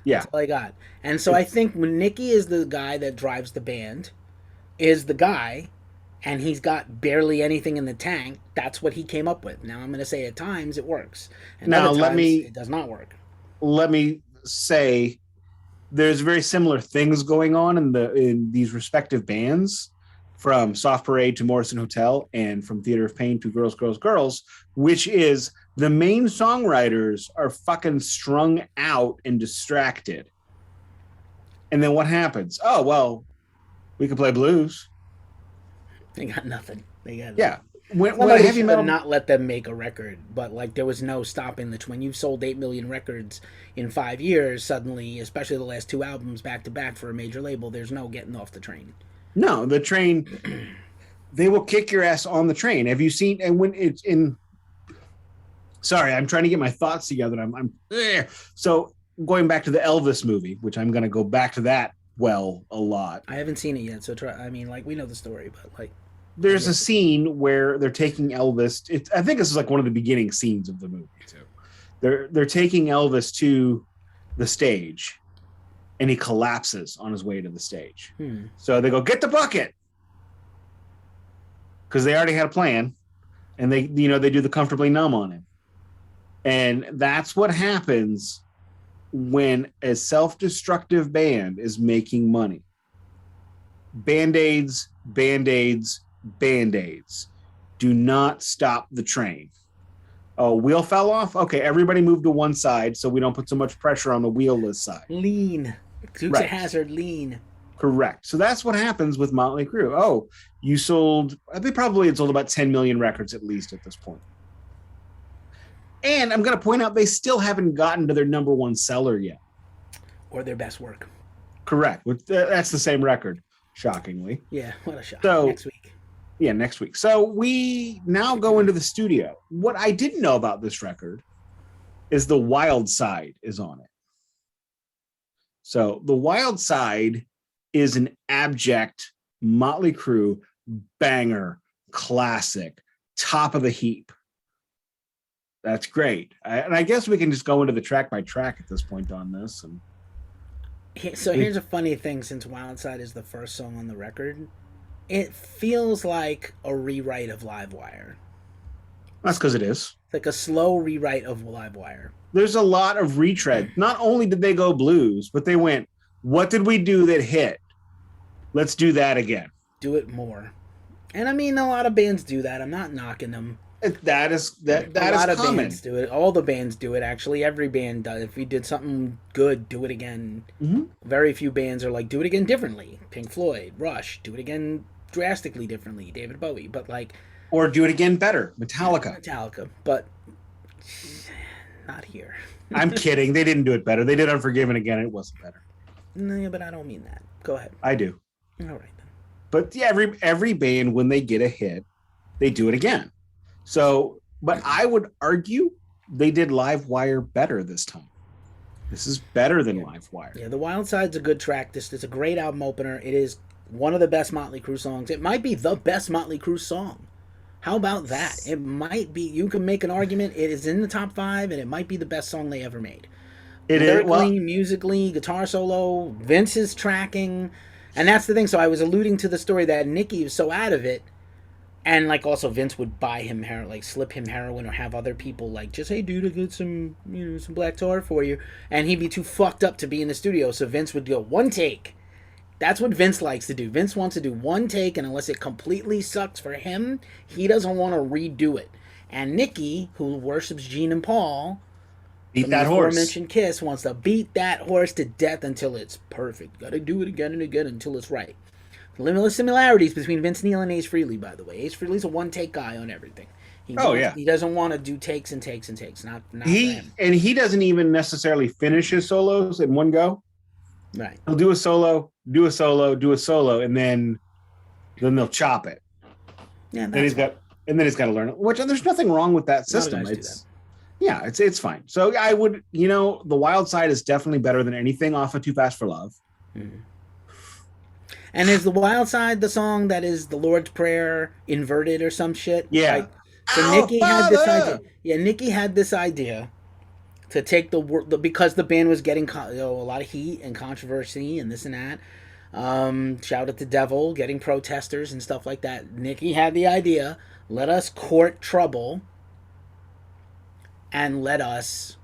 Yeah. That's all I got. And so I think when Nicky is the guy that drives the band, is the guy, and he's got barely anything in the tank, that's what he came up with. Now I'm going to say at times it works. And now other times it does not work. Let me say there's very similar things going on in these respective bands, from Soft Parade to Morrison Hotel and from Theater of Pain to Girls, Girls, Girls, which is the main songwriters are fucking strung out and distracted. And then what happens? Oh, well, we can play blues. They got nothing. Yeah. When heavy metal not let them make a record, but like there was no stopping when you've sold 8 million records in 5 years, suddenly, especially the last 2 albums back to back for a major label, there's no getting off the train. No, the train, they will kick your ass on the train. Have you seen, and when it's in, sorry, I'm trying to get my thoughts together. So going back to the Elvis movie, which I'm going to go back to that a lot. I haven't seen it yet, so we know the story, but there's a scene where they're taking Elvis. I think this is like one of the beginning scenes of the movie too. They're taking Elvis to the stage, and he collapses on his way to the stage. So they go, get the bucket, because they already had a plan, and they do the Comfortably Numb on him, and that's what happens when a self-destructive band is making money. Band-Aids, Band-Aids, Band-Aids. Do not stop the train. Oh, wheel fell off? Okay, everybody move to one side so we don't put so much pressure on the wheelless side. Lean. Dukes of Hazzard, lean. Correct. So that's what happens with Motley Crue. Oh, they probably had sold about 10 million records at least at this point. And I'm going to point out they still haven't gotten to their number 1 seller yet. Or their best work. Correct. That's the same record, shockingly. Yeah, what a shock. So, next week. Yeah, next week. So we now go into the studio. What I didn't know about this record is the Wild Side is on it. So the Wild Side is an abject Motley Crue banger, classic, top of the heap. That's great. And I guess we can just go into the track by track at this point on this. So here's a funny thing, since Wild Side is the first song on the record, it feels like a rewrite of Livewire. That's because it is. Like a slow rewrite of Livewire. There's a lot of retread. Not only did they go blues, but they went, what did we do that hit? Let's do that again. Do it more. And I mean, a lot of bands do that. I'm not knocking them. That is common. A lot of bands do it. All the bands do it, actually. Every band does. If we did something good, do it again. Mm-hmm. Very few bands are like, do it again differently. Pink Floyd, Rush, do it again drastically differently. David Bowie, but like... Or do it again better. Metallica, but not here. I'm kidding. They didn't do it better. They did Unforgiven again. It wasn't better. No, but I don't mean that. Go ahead. I do. All right, then. But yeah, every band, when they get a hit, they do it again. So, but I would argue they did Livewire better this time. This is better than Livewire. Yeah, The Wild Side's a good track. This is a great album opener. It is one of the best Motley Crue songs. It might be the best Motley Crue song. How about that? It might be. You can make an argument. It is in the top 5, and it might be the best song they ever made. Lyrically, musically, guitar solo, Vince's tracking, and that's the thing. So I was alluding to the story that Nicky was so out of it And like also Vince would buy him like slip him heroin or have other people like just, hey dude, I get some some black tar for you, and he'd be too fucked up to be in the studio, so Vince would go one take. That's what Vince likes to do. Vince wants to do one take, and unless it completely sucks for him, he doesn't want to redo it. And Nikki, who worships Gene and Paul Beat from that the horse. aforementioned Kiss, wants to beat that horse to death until it's perfect. Got to do it again and again until it's right. Limitless similarities between Vince Neil and Ace Frehley, by the way. Ace Frehley's a one-take guy on everything. He doesn't want to do takes and takes and takes. Not he doesn't even necessarily finish his solos in one go. Right. He'll do a solo, do a solo, do a solo, and then they'll chop it. Yeah. Then he's got to learn it. Which there's nothing wrong with that system. It's fine. So I would, the Wild Side is definitely better than anything off of Too Fast for Love. Mm-hmm. And is the Wild Side the song that is the Lord's Prayer inverted or some shit? Yeah. Like, so Nikki had this idea. Yeah, Nikki had this idea to take because the band was getting a lot of heat and controversy and this and that. Shout at the devil, getting protesters and stuff like that. Nikki had the idea, let us court trouble and let us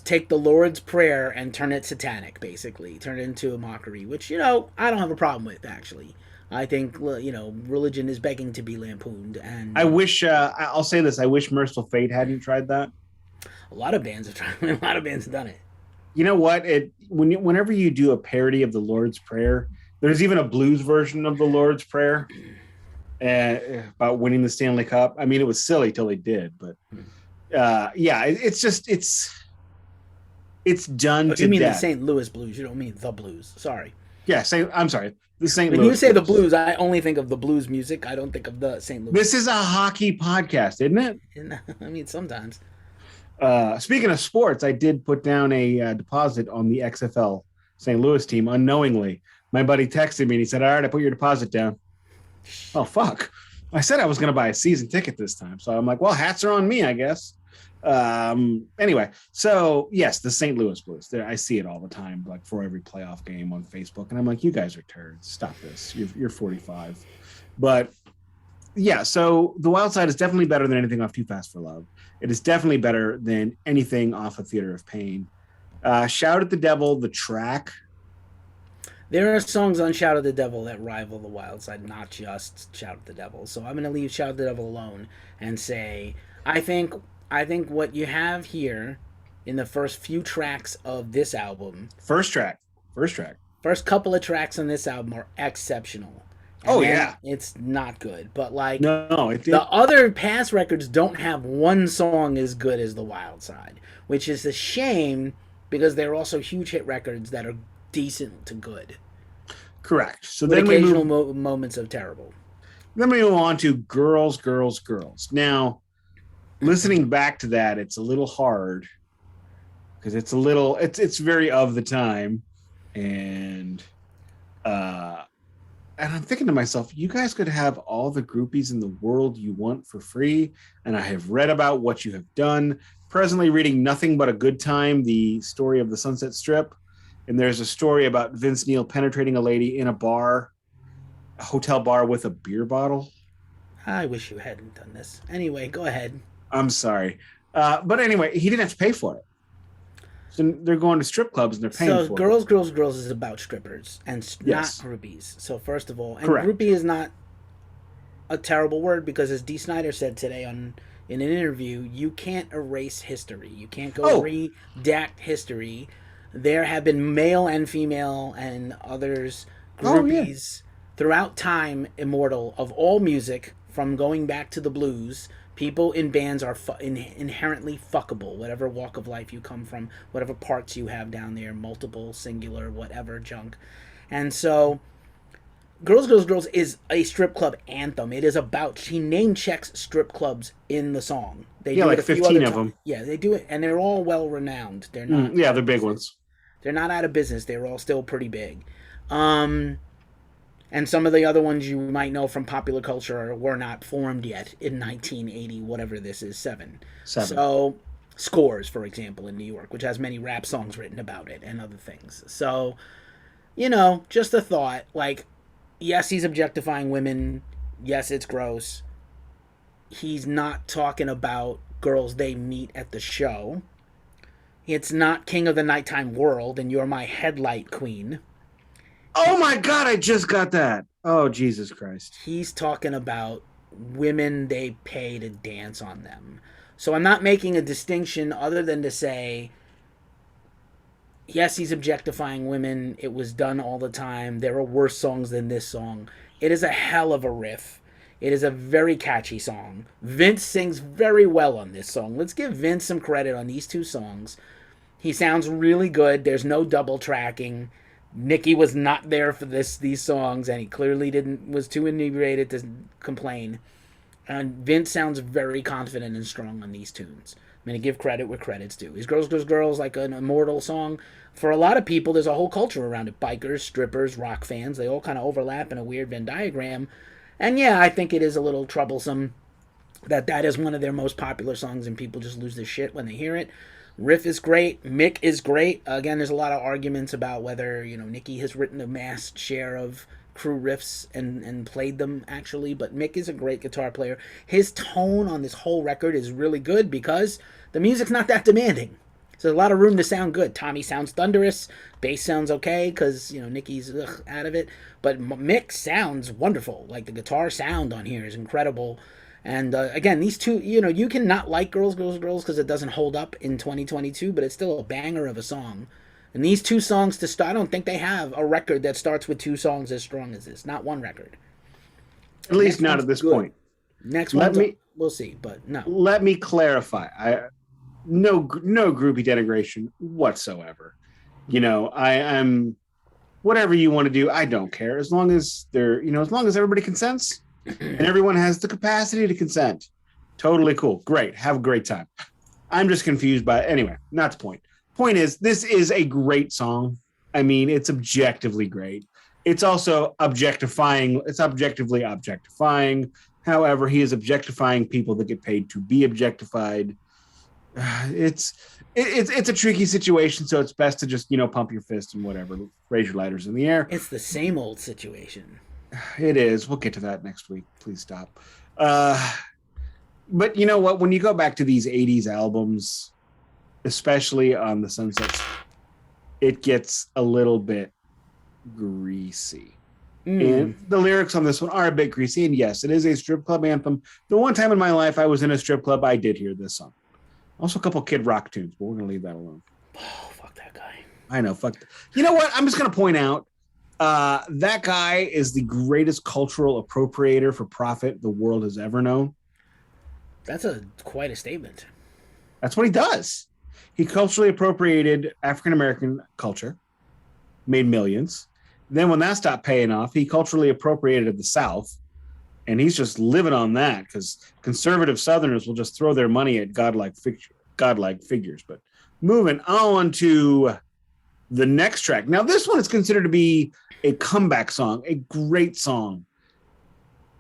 take the Lord's Prayer and turn it satanic, basically. Turn it into a mockery, which, I don't have a problem with, actually. I think, religion is begging to be lampooned. And I wish, I'll say this, I wish Merciful Fate hadn't tried that. A lot of bands have tried it. A lot of bands have done it. You know what? Whenever you do a parody of the Lord's Prayer, there's even a blues version of the Lord's Prayer about winning the Stanley Cup. I mean, it was silly till they did, but it's done to death. You mean the St. Louis Blues? You don't mean the blues? Sorry. Yeah, I'm sorry. The St. When Louis. you say the blues, I only think of the blues music. I don't think of the St. Louis. This is a hockey podcast, isn't it? I mean, sometimes. Speaking of sports, I did put down a deposit on the XFL St. Louis team unknowingly. My buddy texted me and he said, all right, I put your deposit down. Oh, fuck. I said I was going to buy a season ticket this time. So I'm like, well, hats are on me, I guess. Anyway, so yes, the St. Louis Blues. I see it all the time, like for every playoff game on Facebook. And I'm like, you guys are turds. Stop this. You're 45. But yeah, so the Wild Side is definitely better than anything off Too Fast for Love. It is definitely better than anything off of Theater of Pain. Shout at the Devil, the track. There are songs on Shout at the Devil that rival the Wild Side, not just Shout at the Devil. So I'm going to leave Shout at the Devil alone and say, I think what you have here in the first few tracks of this album. First track. First couple of tracks on this album are exceptional. And it's not good, but like the other past records don't have one song as good as the Wild Side, which is a shame because they're also huge hit records that are decent to good. Correct. So with then occasional moments of terrible. Then we move on to Girls, Girls, Girls. Now, listening back to that, it's a little hard because it's very of the time, and I'm thinking to myself, you guys could have all the groupies in the world you want for free, and I have read about what you have done. Presently reading Nothing But a Good Time, the story of the Sunset Strip, and there's a story about Vince Neil penetrating a lady in a hotel bar with a beer bottle. I wish you hadn't done this. Anyway, go ahead. I'm sorry. But anyway, he didn't have to pay for it. So they're going to strip clubs and they're paying for it. So Girls, Girls, Girls is about strippers and not groupies. So first of all, and correct. Groupie is not a terrible word because as Dee Snider said today in an interview, you can't erase history. You can't go redact history. There have been male and female and others groupies throughout time, immortal, of all music, from going back to the blues. People in bands are inherently fuckable, whatever walk of life you come from, whatever parts you have down there, multiple, singular, whatever junk. And so, Girls, Girls, Girls is a strip club anthem. It is about, she name checks strip clubs in the song. They do like 15 of them. Yeah, they do it, and they're all well-renowned. They're not. They're big ones. They're not out of business. They're all still pretty big. And some of the other ones you might know from popular culture were not formed yet in 1980, whatever this is, 7. So, Scores, for example, in New York, which has many rap songs written about it and other things. So, just a thought. Like, yes, he's objectifying women Yes, it's gross. He's not talking about girls they meet at the show. It's not King of the Nighttime World and You're My Headlight Queen. Oh my God, I just got that. Oh, Jesus Christ. He's talking about women they pay to dance on them. So I'm not making a distinction other than to say, yes, he's objectifying women. It was done all the time. There are worse songs than this song. It is a hell of a riff. It is a very catchy song. Vince sings very well on this song. Let's give Vince some credit on these two songs. He sounds really good. There's no double tracking. Nikki was not there for these songs, and he clearly was too inebriated to complain. And Vince sounds very confident and strong on these tunes. I'm going to give credit where credit's due. Is Girls, Girls, Girls like an immortal song? For a lot of people, there's a whole culture around it. Bikers, strippers, rock fans, they all kind of overlap in a weird Venn diagram. And yeah, I think it is a little troublesome that is one of their most popular songs and people just lose their shit when they hear it. Riff is great. Mick is great. Again, there's a lot of arguments about whether, Nikki has written a mass share of Crue riffs and played them, actually. But Mick is a great guitar player. His tone on this whole record is really good because the music's not that demanding. So there's a lot of room to sound good. Tommy sounds thunderous. Bass sounds okay because, Nikki's out of it. But Mick sounds wonderful. Like, the guitar sound on here is incredible. And again, these two, you can not like Girls, Girls, Girls because it doesn't hold up in 2022, but it's still a banger of a song. And these two songs to start, I don't think they have a record that starts with two songs as strong as this. Not one record. At least not at this point. Next one, we'll see, but no. Let me clarify. No groupie denigration whatsoever. I'm whatever you want to do. I don't care as long as as long as everybody consents. And everyone has the capacity to consent. Totally cool. Great. Have a great time. I'm just confused by anyway, not the point. Point is, this is a great song. I mean, it's objectively great. It's also objectifying. It's objectively objectifying. However, he is objectifying people that get paid to be objectified. It's a tricky situation, so it's best to just, pump your fist and whatever, raise your lighters in the air. It's the same old situation. It is. We'll get to that next week. Please stop. But you know what? When you go back to these 80s albums, especially on the Sunsets, it gets a little bit greasy. And the lyrics on this one are a bit greasy. And yes, it is a strip club anthem. The one time in my life I was in a strip club, I did hear this song. Also a couple Kid Rock tunes, but we're going to leave that alone. Oh, fuck that guy. I know. Fuck. You know what? I'm just going to point out that guy is the greatest cultural appropriator for profit the world has ever known. That's quite a statement. That's what he does. He culturally appropriated African-American culture, made millions. Then when that stopped paying off, he culturally appropriated the South, and he's just living on that because conservative Southerners will just throw their money at godlike figures. But moving on to the next track. Now, this one is considered to be a comeback song, a great song.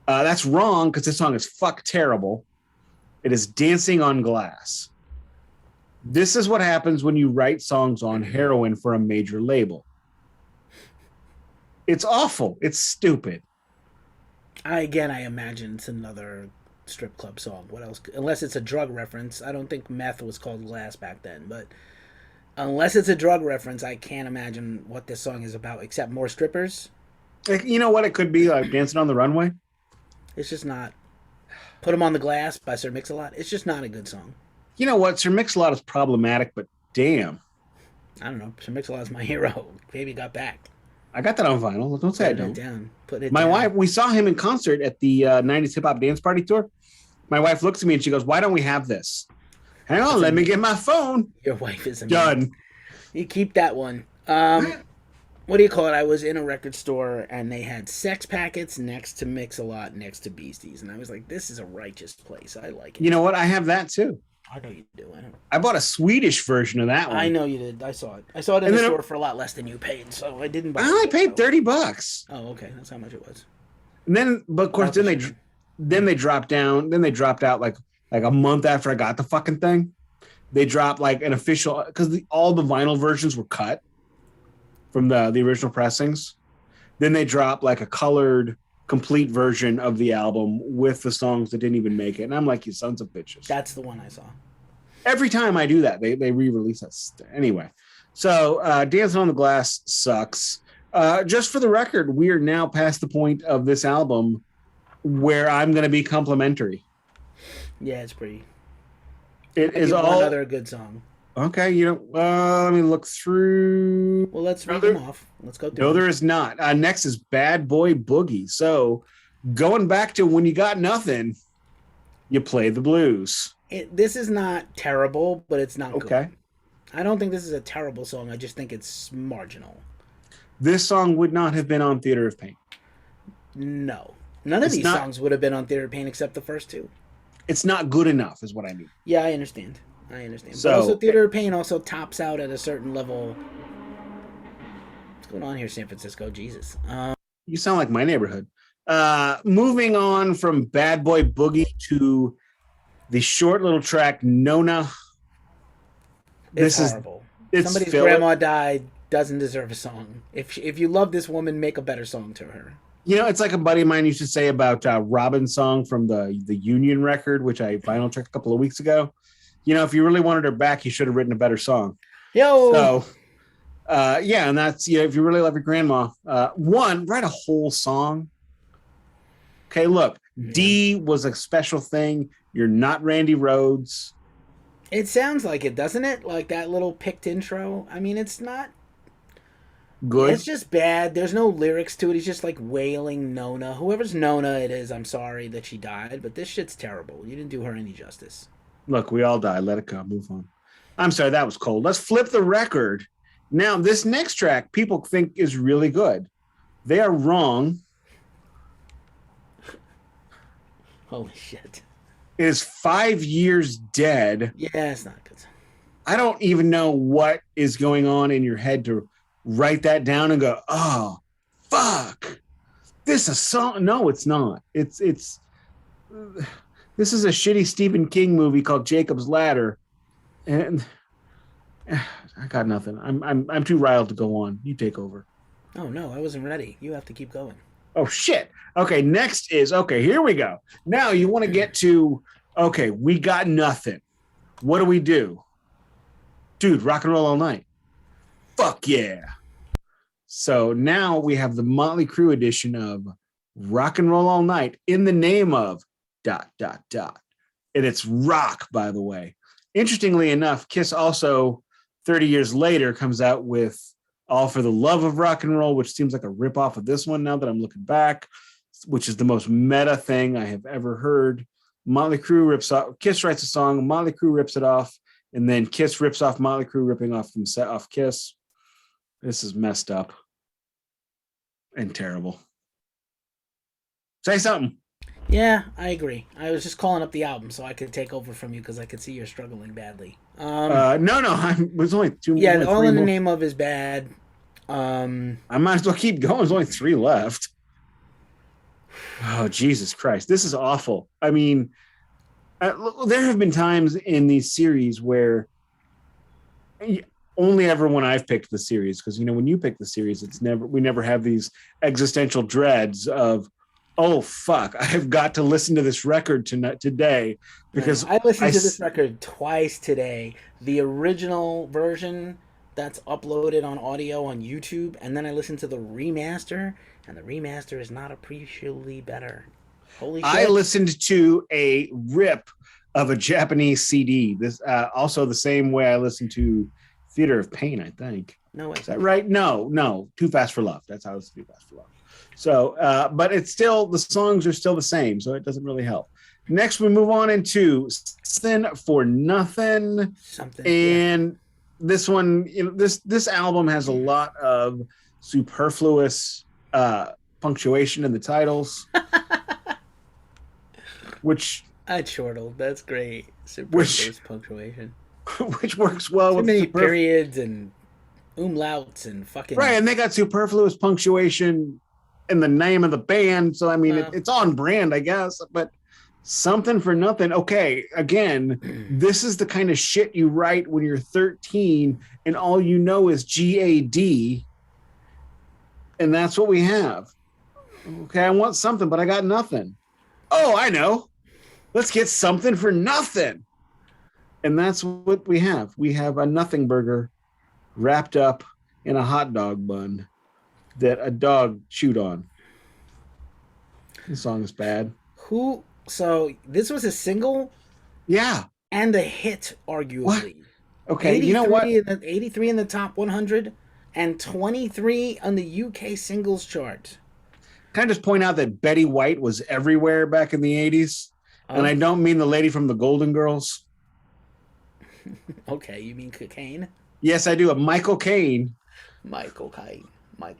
That's wrong because this song is fuck terrible. It is Dancing on Glass. This is what happens when you write songs on heroin for a major label. It's awful. It's stupid. I imagine it's another strip club song. What else? Unless it's a drug reference. I don't think meth was called glass back then, but unless it's a drug reference, I can't imagine what this song is about, except more strippers. You know what it could be, like Dancing on the Runway? It's just not. Put 'Em on the Glass by Sir Mix-a-Lot. It's just not a good song. You know what? Sir Mix-a-Lot is problematic, but damn. I don't know. Sir Mix-a-Lot is my hero. Baby Got Back. I got that on vinyl. Don't say I don't. Putting it my down. wife, we saw him in concert at the 90s Hip Hop Dance Party Tour. My wife looks at me and she goes, "Why don't we have this?" Hang on, let me get my phone. Your wife is done. You keep that one. What do you call it? I was in a record store and they had Sex Packets next to Mix-a-Lot next to Beasties, and I was like, "This is a righteous place. I like it." You know what? I have that too. I know you do. I bought a Swedish version of that one. I know you did. I saw it. I saw it in the store for a lot less than you paid, so I didn't buy it. I only paid $30. Oh, okay. That's how much it was. And then, but of course, then they dropped down. Then they dropped out like a month after I got the fucking thing. They dropped like an official because all the vinyl versions were cut from the original pressings. Then they dropped like a colored complete version of the album with the songs that didn't even make it. And I'm like, you sons of bitches. That's the one I saw. Every time I do that, they re-release us. Anyway, so Dancing on the Glass sucks. Just for the record, we are now past the point of this album where I'm going to be complimentary. Yeah, it's pretty. It is all another good song. Okay, let me look through. Well, let's read them off. Let's go through. No, there is not. Next is Bad Boy Boogie. So going back to When You Got Nothing, you play the blues. This is not terrible, but it's not okay. Good. I don't think this is a terrible song. I just think it's marginal. This song would not have been on Theater of Pain. No. None of these songs would have been on Theater of Pain except the first two. It's not good enough is what I mean. Yeah, I understand. So, but also Theater of Pain also tops out at a certain level. What's going on here, San Francisco? Jesus. You sound like my neighborhood. Moving on from Bad Boy Boogie to the short little track Nona. It's horrible. Somebody's grandma died, doesn't deserve a song. If you love this woman, make a better song to her. It's like a buddy of mine used to say about Robin's song from the Union record, which I vinyl checked a couple of weeks ago. If you really wanted her back, you should have written a better song. Yo. So, and that's if you really love your grandma, write a whole song. Okay, look, D was a special thing. You're not Randy Rhoads. It sounds like it, doesn't it? Like that little picked intro. I mean, it's not good. It's just bad. There's no lyrics to it. He's just like wailing Nona. Whoever's Nona it is, I'm sorry that she died, but this shit's terrible. You didn't do her any justice. Look, we all die. Let it go. Move on. I'm sorry, that was cold. Let's flip the record. Now, this next track people think is really good. They are wrong. Holy shit. It is 5 Years Dead. Yeah, it's not good. I don't even know what is going on in your head to write that down and go, oh, fuck. This is a song. No, it's not. It's this is a shitty Stephen King movie called Jacob's Ladder. And I got nothing. I'm too riled to go on. You take over. Oh, no, I wasn't ready. You have to keep going. Oh, shit. Okay, next is, here we go. Now you want to get to, we got nothing. What do? Dude, rock and roll all night. Fuck yeah. So now we have the Motley Crue edition of Rock and Roll All Night in the name of ... And it's rock, by the way. Interestingly enough, Kiss also 30 years later comes out with All for the Love of Rock and Roll, which seems like a ripoff of this one now that I'm looking back, which is the most meta thing I have ever heard. Motley Crue rips off, Kiss writes a song, Motley Crue rips it off, and then Kiss rips off Motley Crue ripping off Kiss. This is messed up and terrible. Say something. Yeah, I agree. I was just calling up the album so I could take over from you because I could see you're struggling badly. No, I was only two. Yeah, All in the Name of is bad. I might as well keep going. There's only 3 left. Oh, Jesus Christ. This is awful. I mean, there have been times in these series where only ever when I've picked the series, because, when you pick the series, we never have these existential dreads of, oh, fuck, I've got to listen to this record today. Because I listened to this record twice today. The original version that's uploaded on audio on YouTube, and then I listened to the remaster, and the remaster is not appreciably better. Holy shit. I listened to a rip of a Japanese CD. This also the same way I listened to Theater of Pain, I think. No way. Is that right? No. Too Fast for Love. That's how I listened to Too Fast for Love. So, but it's still, the songs are still the same, so it doesn't really help. Next, we move on into Something for Nothing. And this one, this album has a lot of superfluous punctuation in the titles. Which I chortled. That's great. Superfluous punctuation. Which works well too with many periods and umlauts and fucking... Right, and they got superfluous punctuation in the name of the band, so I mean it's on brand, I guess, but Something for Nothing. Okay, again, this is the kind of shit you write when you're 13 and all you know is GAD, and that's what we have. Okay, I want something, but I got nothing. Oh, I know. Let's get something for nothing. And that's what we have. We have a nothing burger wrapped up in a hot dog bun that a dog chewed on. The song is bad. Who? So this was a single Yeah. and a hit, What? arguably. Okay, you know what? 83 in the top 100 and 23 on the UK singles chart. Can I just point out that Betty White was everywhere back in the 80s? And I don't mean the lady from the Golden Girls. Okay, you mean cocaine? Yes, I do. Michael Caine. Michael Caine.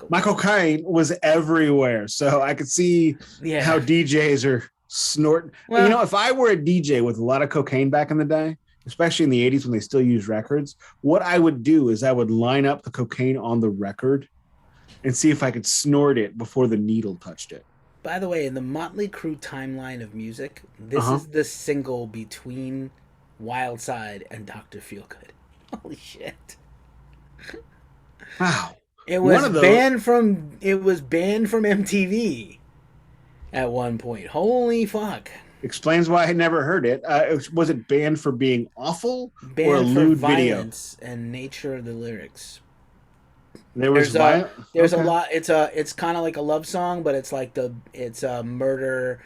Michael Caine was everywhere. So I could see how DJs are snorting. Well, you know, if I were a DJ with a lot of cocaine back in the day, especially in the 80s when they still used records, what I would do is I would line up the cocaine on the record and see if I could snort it before the needle touched it. By the way, in the Motley Crue timeline of music, this is the single between Wild Side and Dr. Feelgood. Holy shit. Wow. It was banned from MTV at one point. Holy fuck. Explains why I had never heard it. Was it banned for being awful banned or a lewd for video? Violence and nature of the lyrics. There's a lot. It's kind of like a love song, but it's like it's a murder,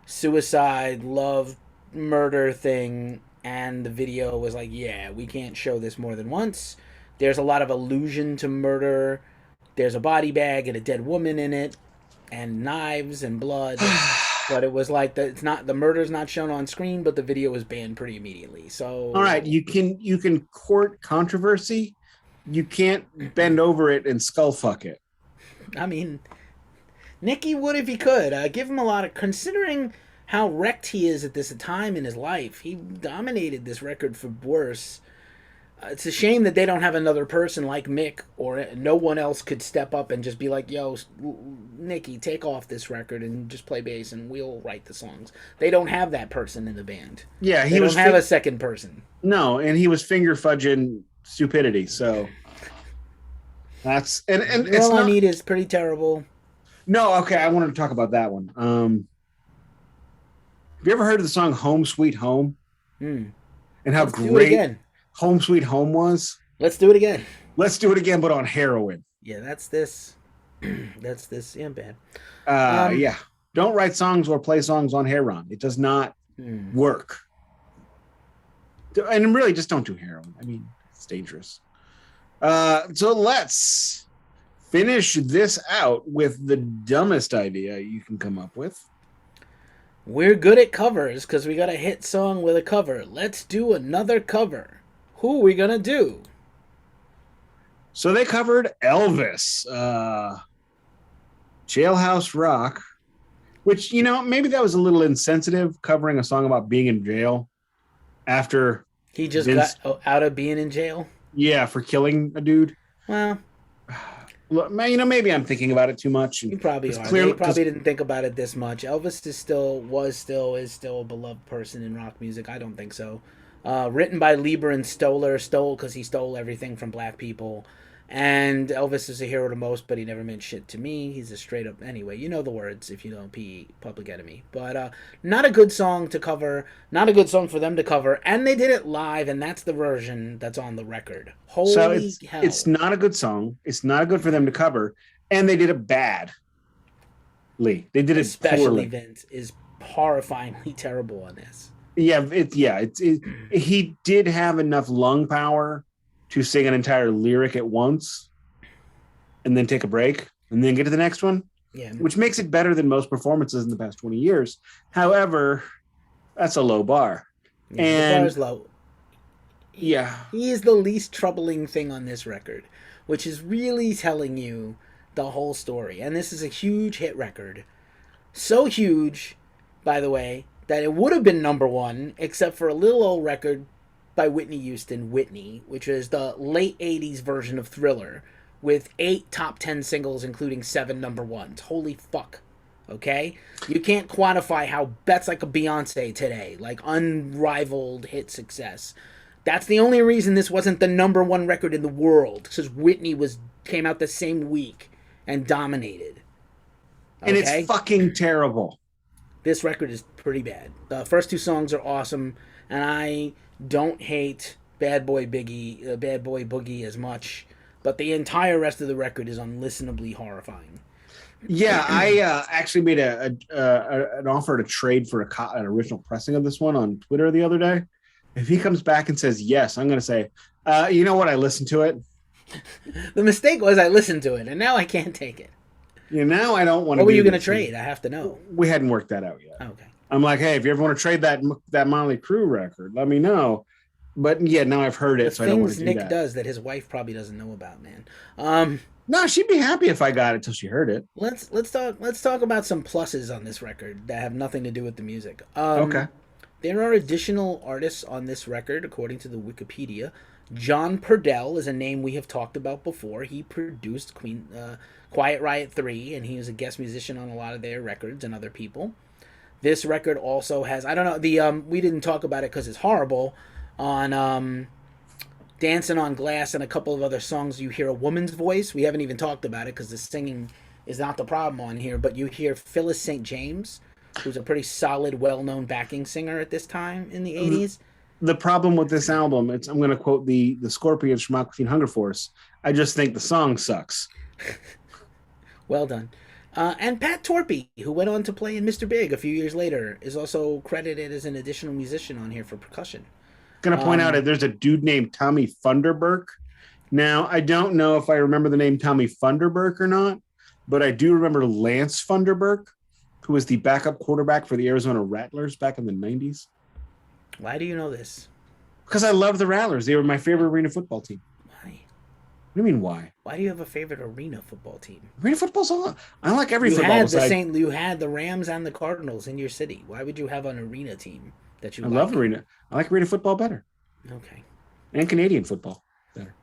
suicide, love, murder thing. And the video was like, yeah, we can't show this more than once. There's a lot of allusion to murder. There's a body bag and a dead woman in it, and knives and blood. But it was like the murder's not shown on screen, but the video was banned pretty immediately. So all right, you can court controversy. You can't bend over it and skull fuck it. I mean, Nicky would if he could. Give him a lot of, considering how wrecked he is at this time in his life. He dominated this record for worse. It's a shame that they don't have another person like Mick, or no one else could step up and just be like, yo, Nicky, take off this record and just play bass and we'll write the songs. They don't have that person in the band. Yeah, they don't have a second person. No, and he was finger fudging stupidity, so that's and it's All I Need is pretty terrible. No, okay, I wanted to talk about that one. Have you ever heard of the song Home Sweet Home? And how great Home Sweet Home was? Let's do it again. Let's do it again, but on heroin. Yeah, that's this. That's this. Yeah, bad. Yeah. Don't write songs or play songs on heroin. It does not work. And really, just don't do heroin. I mean, it's dangerous. So let's finish this out with the dumbest idea you can come up with. We're good at covers because we got a hit song with a cover. Let's do another cover. Who are we going to do? So they covered Elvis, Jailhouse Rock, which, you know, maybe that was a little insensitive, covering a song about being in jail after he just got out of being in jail. Yeah, for killing a dude. Well, you know, maybe I'm thinking about it too much. You probably are. They probably didn't think about it this much. Elvis is still a beloved person in rock music. I don't think so. Written by Lieber and Stoller. Stole because he stole everything from black people. And Elvis is a hero to most, but he never meant shit to me. He's a straight up... Anyway, you know the words if you don't P Public Enemy. But not a good song to cover. Not a good song for them to cover. And they did it live, and that's the version that's on the record. Holy hell. It's not a good song. It's not good for them to cover. And they did it badly. They did it Especially poorly. Vince is horrifyingly terrible on this. Yeah, he did have enough lung power to sing an entire lyric at once and then take a break and then get to the next one, which makes it better than most performances in the past 20 years. However, that's a low bar. Yeah, and the bar is low. Yeah. He is the least troubling thing on this record, which is really telling you the whole story. And this is a huge hit record. So huge, by the way, that it would have been number one, except for a little old record by Whitney Houston, Whitney, which is the late 80s version of Thriller, with 8 top 10 singles, including 7 number ones. Holy fuck. Okay? You can't quantify how that's like a Beyonce today, like unrivaled hit success. That's the only reason this wasn't the number one record in the world, because Whitney came out the same week and dominated. And it's fucking terrible. This record is pretty bad. The first two songs are awesome, and I don't hate Bad Boy Boogie as much, but the entire rest of the record is unlistenably horrifying. Yeah, I actually made an offer to trade for an original pressing of this one on Twitter the other day. If he comes back and says yes, I'm going to say, you know what? I listened to it. The mistake was I listened to it, and now I can't take it. Yeah, now I don't want to. What were you going to trade? I have to know. We hadn't worked that out yet. Okay. I'm like, hey, if you ever want to trade that Motley Crue record, let me know. But yeah, now I've heard it, so I don't want to do Nick that. does that his wife probably doesn't know about, man. No, she'd be happy if I got it till she heard it. Let's talk about some pluses on this record that have nothing to do with the music. Okay. There are additional artists on this record, according to the Wikipedia. John Purdell is a name we have talked about before. He produced Quiet Riot 3, and he was a guest musician on a lot of their records and other people. This record also has, I don't know, we didn't talk about it because it's horrible. On Dancing on Glass and a couple of other songs, you hear a woman's voice. We haven't even talked about it because the singing is not the problem on here, but you hear Phyllis St. James, who's a pretty solid, well-known backing singer at this time in the 80s. The problem with this album, I'm going to quote the Scorpions from Aqua Teen Hunger Force, I just think the song sucks. Well done. And Pat Torpey, who went on to play in Mr. Big a few years later, is also credited as an additional musician on here for percussion. Going to point out that there's a dude named Tommy Funderburk. Now, I don't know if I remember the name Tommy Funderburk or not, but I do remember Lance Funderburk, who was the backup quarterback for the Arizona Rattlers back in the 90s. Why do you know this? Because I love the Rattlers. They were my favorite arena football team. Why? What do you mean, why? Why do you have a favorite arena football team? Arena football's all. I like every football. You had the Rams and the Cardinals in your city. Why would you have an arena team that you? I love arena. I like arena football better. Okay. And Canadian football better.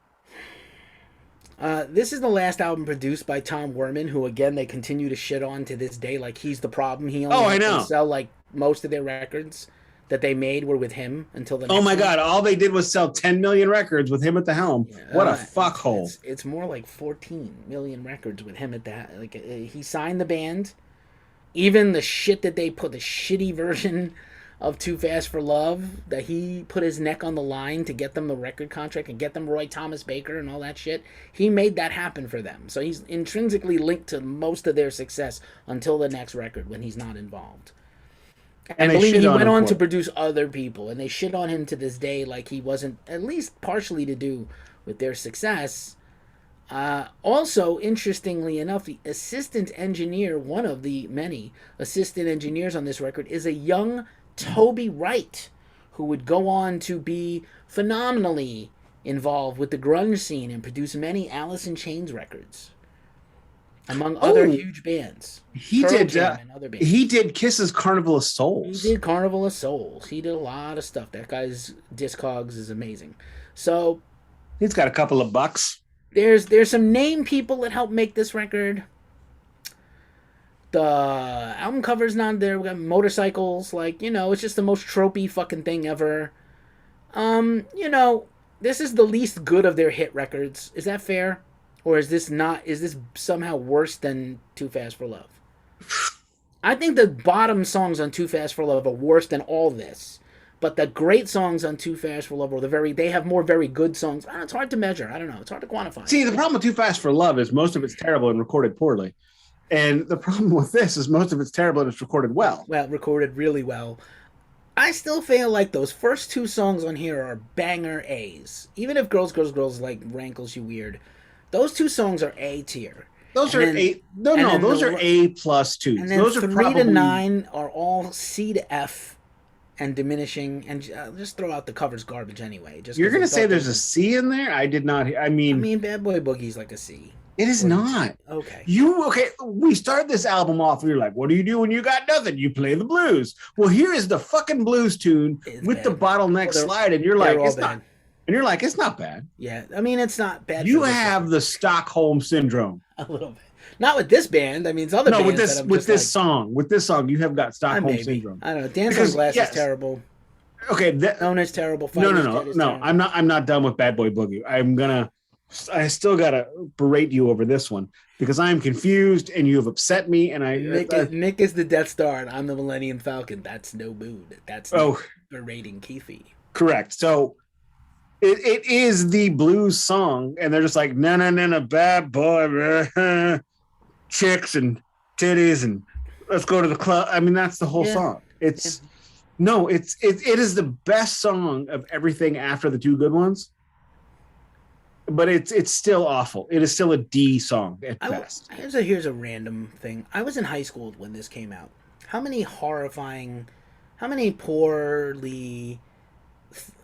This is the last album produced by Tom Werman, who again they continue to shit on to this day, like he's the problem. He only can sell like most of their records that they made were with him until the next Oh my one. God, all they did was sell 10 million records with him at the helm. Yeah, what a fuckhole. It's more like 14 million records with him at that. Like he signed the band. Even the shit that they put, the shitty version of Too Fast for Love, that he put his neck on the line to get them the record contract and get them Roy Thomas Baker and all that shit. He made that happen for them. So he's intrinsically linked to most of their success until the next record when he's not involved. And believe me, he went on to produce other people, and they shit on him to this day like he wasn't at least partially to do with their success. Also, interestingly enough, the assistant engineer, one of the many assistant engineers on this record, is a young Toby Wright, who would go on to be phenomenally involved with the grunge scene and produce many Alice in Chains records. Among other huge bands. He did Kiss's Carnival of Souls. He did Carnival of Souls. He did a lot of stuff. That guy's Discogs is amazing. So he's got a couple of bucks. There's some name people that help make this record. The album cover's not there. We got motorcycles, it's just the most tropey fucking thing ever. This is the least good of their hit records. Is that fair? Or is this somehow worse than Too Fast for Love? I think the bottom songs on Too Fast for Love are worse than all this. But the great songs on Too Fast for Love they have more very good songs. It's hard to measure. I don't know. It's hard to quantify. See, the problem with Too Fast for Love is most of it's terrible and recorded poorly. And the problem with this is most of it's terrible and it's recorded well. Well, recorded really well. I still feel like those first two songs on here are banger A's. Even if Girls, Girls, Girls rankles you weird. Those two songs are A tier. Those are A. Those are A plus twos. And then those are 3 to 9 are all C to F and diminishing. And just throw out the cover's garbage anyway. You're going to say there's a C in there? I did not. I mean, Bad Boy Boogie's like a C. It is not. Okay. We started this album off. We were like, what do you do when you got nothing? You play the blues. Well, here is the fucking blues tune with the bottleneck slide. And you're like, it's not. And you're like, it's not bad. Yeah, it's not bad. You have the Stockholm Syndrome. A little bit. Not with this band. It's other bands. With this song, you have got Stockholm Syndrome. I don't know. Dancing on Glass is terrible. Okay, Nona's terrible. No. I'm not done with Bad Boy Boogie. I'm gonna I still gotta berate you over this one because I'm confused and you have upset me. And Nick is the Death Star, and I'm the Millennium Falcon. That's no mood. That's no oh, berating Keefy. correct. So it is the blues song, and they're just like, no, no, no, no, bad boy, chicks and titties, and let's go to the club. I mean, that's the whole Yeah. song. It's no, it is the best song of everything after the two good ones. But it's still awful. It is still a D song at best. Here's a random thing. I was in high school when this came out. How many poorly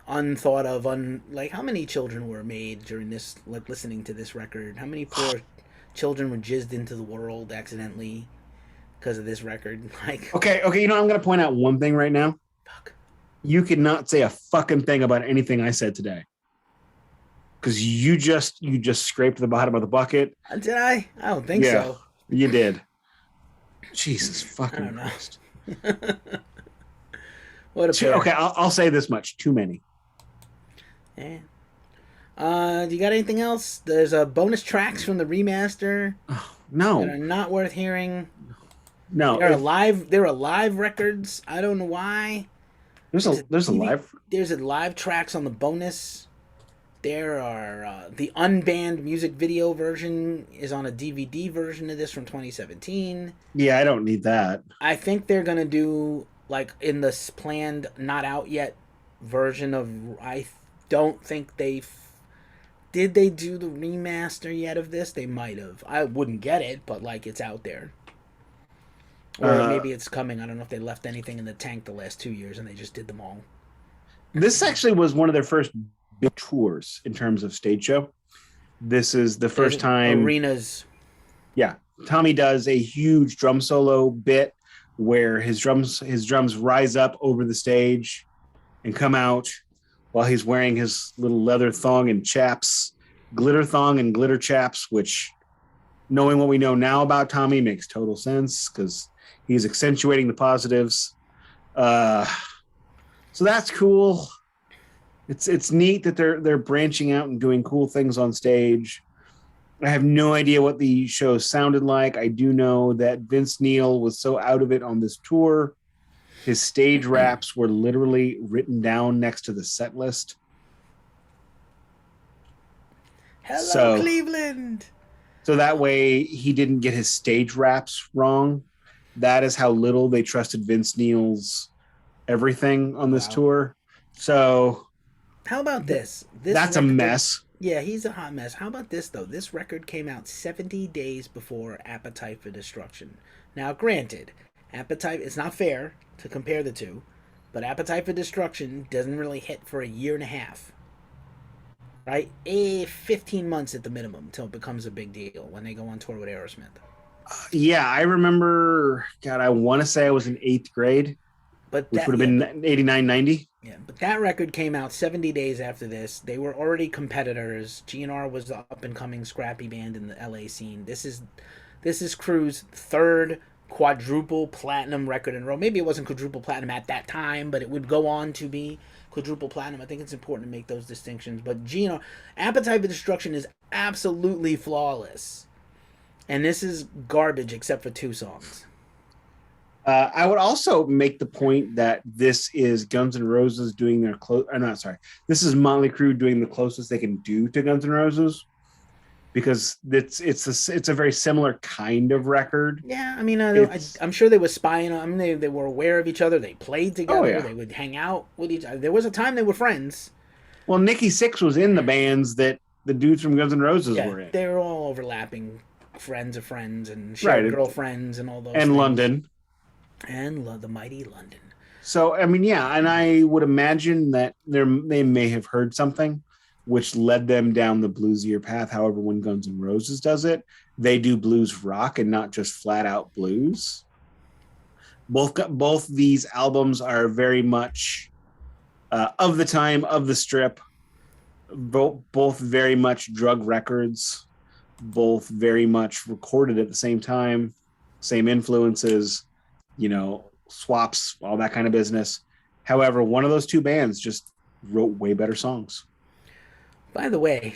unthought of, like how many children were made during this, like listening to this record? How many poor children were jizzed into the world accidentally because of this record? Like, okay, you know, I'm gonna point out one thing right now. Fuck. You cannot say a fucking thing about anything I said today. Because you just scraped the bottom of the bucket. Did I? I don't think so. You did. Jesus fucking Christ. What a pair. Okay, I'll say this much. Too many. Yeah. Do you got anything else? There's bonus tracks from the remaster. Oh, no. That are not worth hearing. No. There are live records. I don't know why. There's live tracks on the bonus. There are the unbanned music video version is on a DVD version of this from 2017. Yeah, I don't need that. I think they're gonna do like in this planned not out yet version of. I don't think did they do the remaster yet of this? They might have. I wouldn't get it, but like it's out there. Or maybe it's coming. I don't know if they left anything in the tank the last 2 years and they just did them all. This actually was one of their first big tours in terms of stage show. This is the first time arenas. Yeah, Tommy does a huge drum solo bit where his drums rise up over the stage and come out while he's wearing his little leather thong and chaps, glitter thong and glitter chaps, which, knowing what we know now about Tommy, makes total sense because he's accentuating the positives. So that's cool. It's neat that they're branching out and doing cool things on stage. I have no idea what the show sounded like. I do know that Vince Neil was so out of it on this tour. His stage raps were literally written down next to the set list. Hello, Cleveland. So that way he didn't get his stage raps wrong. That is how little they trusted Vince Neil's everything on this tour. So how about this? That's a mess. Yeah, he's a hot mess. How about this, though? This record came out 70 days before Appetite for Destruction. Now, granted, it's not fair to compare the two, but Appetite for Destruction doesn't really hit for a year and a half. Right? 15 months at the minimum until it becomes a big deal when they go on tour with Aerosmith. Yeah, I remember, God, I want to say I was in 8th grade. Which would have been 89, 90. Yeah, but that record came out 70 days after this. They were already competitors. GNR was the up-and-coming scrappy band in the LA scene. This is Crue's third quadruple platinum record in a row. Maybe it wasn't quadruple platinum at that time, but it would go on to be quadruple platinum. I think it's important to make those distinctions. But GNR, Appetite for Destruction is absolutely flawless. And this is garbage except for 2 songs. I would also make the point that this is Guns N' Roses doing their this is Motley Crue doing the closest they can do to Guns N' Roses, because it's a very similar kind of record. Yeah, I mean, I'm sure they were spying on. I mean, they were aware of each other. They played together. Oh, yeah. They would hang out with each other. There was a time they were friends. Well, Nikki Sixx was in the bands that the dudes from Guns N' Roses were in. They were all overlapping friends of friends and shared girlfriends and all those. And things. London. And the mighty London. So, I mean, yeah, and I would imagine that they may have heard something which led them down the bluesier path. However, when Guns N' Roses does it, they do blues rock and not just flat out blues. Both these albums are very much of the time, of the strip, both very much drug records, both very much recorded at the same time, same influences, swaps, all that kind of business. However, one of those two bands just wrote way better songs. By the way,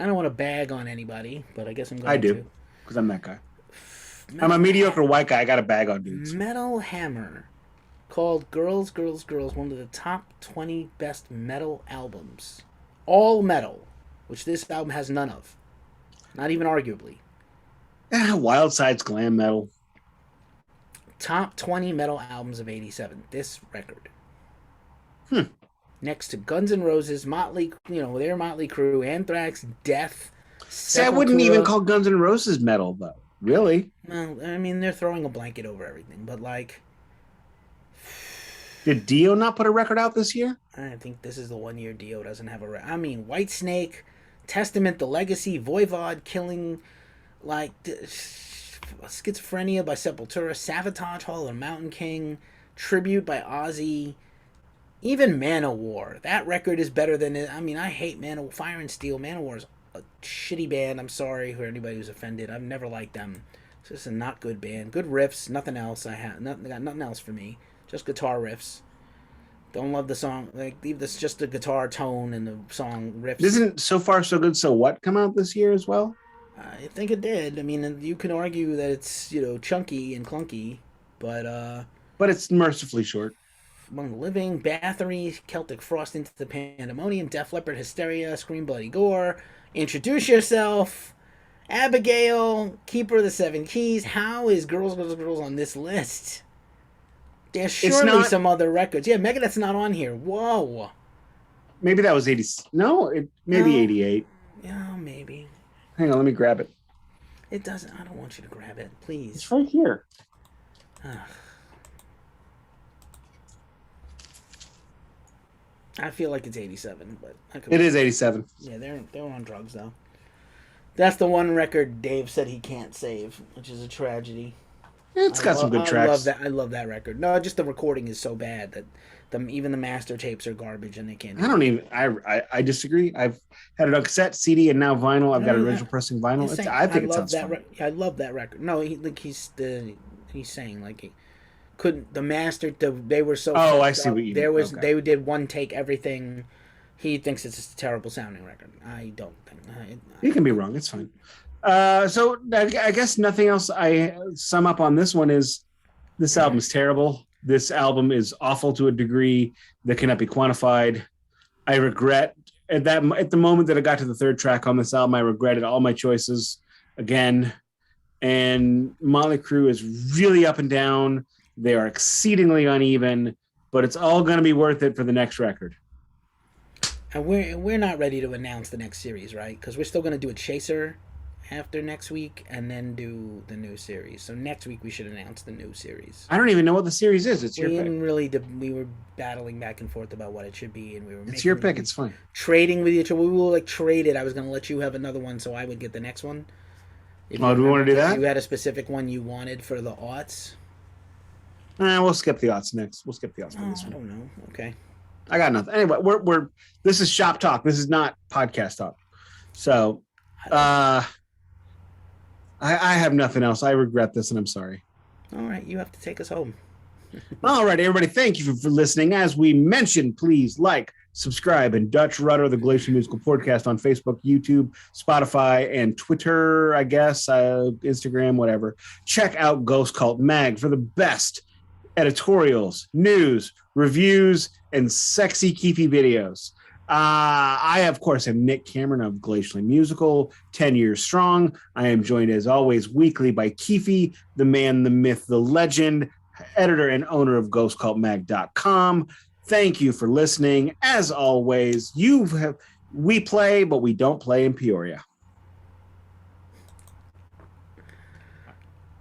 I don't want to bag on anybody, but I guess I'm going to. I do, because I'm that guy. I'm a mediocre white guy. I got a bag on dudes. Metal Hammer, called Girls, Girls, Girls, one of the top 20 best metal albums. All metal, which this album has none of. Not even arguably. Wild Side's glam metal. Top 20 metal albums of 87. This record. Next to Guns N' Roses, Motley, their Motley Crue, Anthrax, Death. See, I wouldn't even call Guns N' Roses metal, though. Really? Well, I mean, they're throwing a blanket over everything, but like... Did Dio not put a record out this year? I think this is the 1 year Dio doesn't have a record. I mean, Whitesnake, Testament, The Legacy, Voivod, Killing, like... Schizophrenia by Sepultura, Sabotage, Hall of Mountain King, Tribute by Ozzy, even Manowar. That record is better than it. I mean, I hate Manowar. Fire and Steel. Manowar is a shitty band. I'm sorry for anybody who's offended. I've never liked them. It's just a not good band. Good riffs. Nothing else. Got nothing else for me. Just guitar riffs. Don't love the song. Like, leave this just the guitar tone and the song riffs. Isn't So Far So Good So What come out this year as well? I think it did. I mean, you can argue that it's, chunky and clunky, but it's mercifully short. Among the Living, Bathory, Celtic Frost Into the Pandemonium, Def Leppard, Hysteria, Scream Bloody Gore, Introduce Yourself, Abigail, Keeper of the Seven Keys. How is Girls, Girls, Girls on this list? There's surely some other records. Yeah, Megadeth's not on here. Whoa. Maybe that was 80. No, maybe 88. Yeah, maybe. Hang on, let me grab it. It doesn't. I don't want you to grab it, please. It's right here. I feel like it's 87, but it is 87. Yeah, they're on drugs though. That's the one record Dave said he can't save, which is a tragedy. It's got some good tracks. I love that record. No, just the recording is so bad that even the master tapes are garbage and they can't. I disagree. I've had it on cassette, CD, and now vinyl. I've got original pressing vinyl. I think it sounds fun. I love that record. No, he's saying like he couldn't. The master, they were so. Oh, I see what you mean. They did one take everything. He thinks it's just a terrible sounding record. I don't think. You can be wrong. It's fine. So I guess nothing else I sum up on this one is this album is terrible. This album is awful to a degree that cannot be quantified. I regret at the moment that I got to the third track on this album, I regretted all my choices again. And Motley Crue is really up and down. They are exceedingly uneven, but it's all going to be worth it for the next record. And we're not ready to announce the next series, right? Because we're still going to do a chaser after next week and then do the new series. So next week we should announce the new series. I don't even know what the series is. It's your pick. We were battling back and forth about what it should be, and we were. It's your pick. It's fine. Trading with each other. We will trade it. I was going to let you have another one, so I would get the next one. Do we want to do that? You had a specific one you wanted for the aughts. We'll skip the aughts next. We'll skip the aughts for this one. I don't know. Okay. I got nothing. Anyway, we're this is shop talk. This is not podcast talk. So, I have nothing else. I regret this, and I'm sorry. All right, you have to take us home. All right, everybody. Thank you for listening. As we mentioned, please like, subscribe, and Dutch Rudder, the Glacier Musical Podcast on Facebook, YouTube, Spotify, and Twitter, I guess, Instagram, whatever. Check out Ghost Cult Mag for the best editorials, news, reviews, and sexy Keefy videos. I, of course, am Nik Cameron of Glacially Musical, 10 years strong. I am joined, as always, weekly by Keefy, the man, the myth, the legend, editor and owner of GhostCultMag.com. Thank you for listening. As always, we play, but we don't play in Peoria.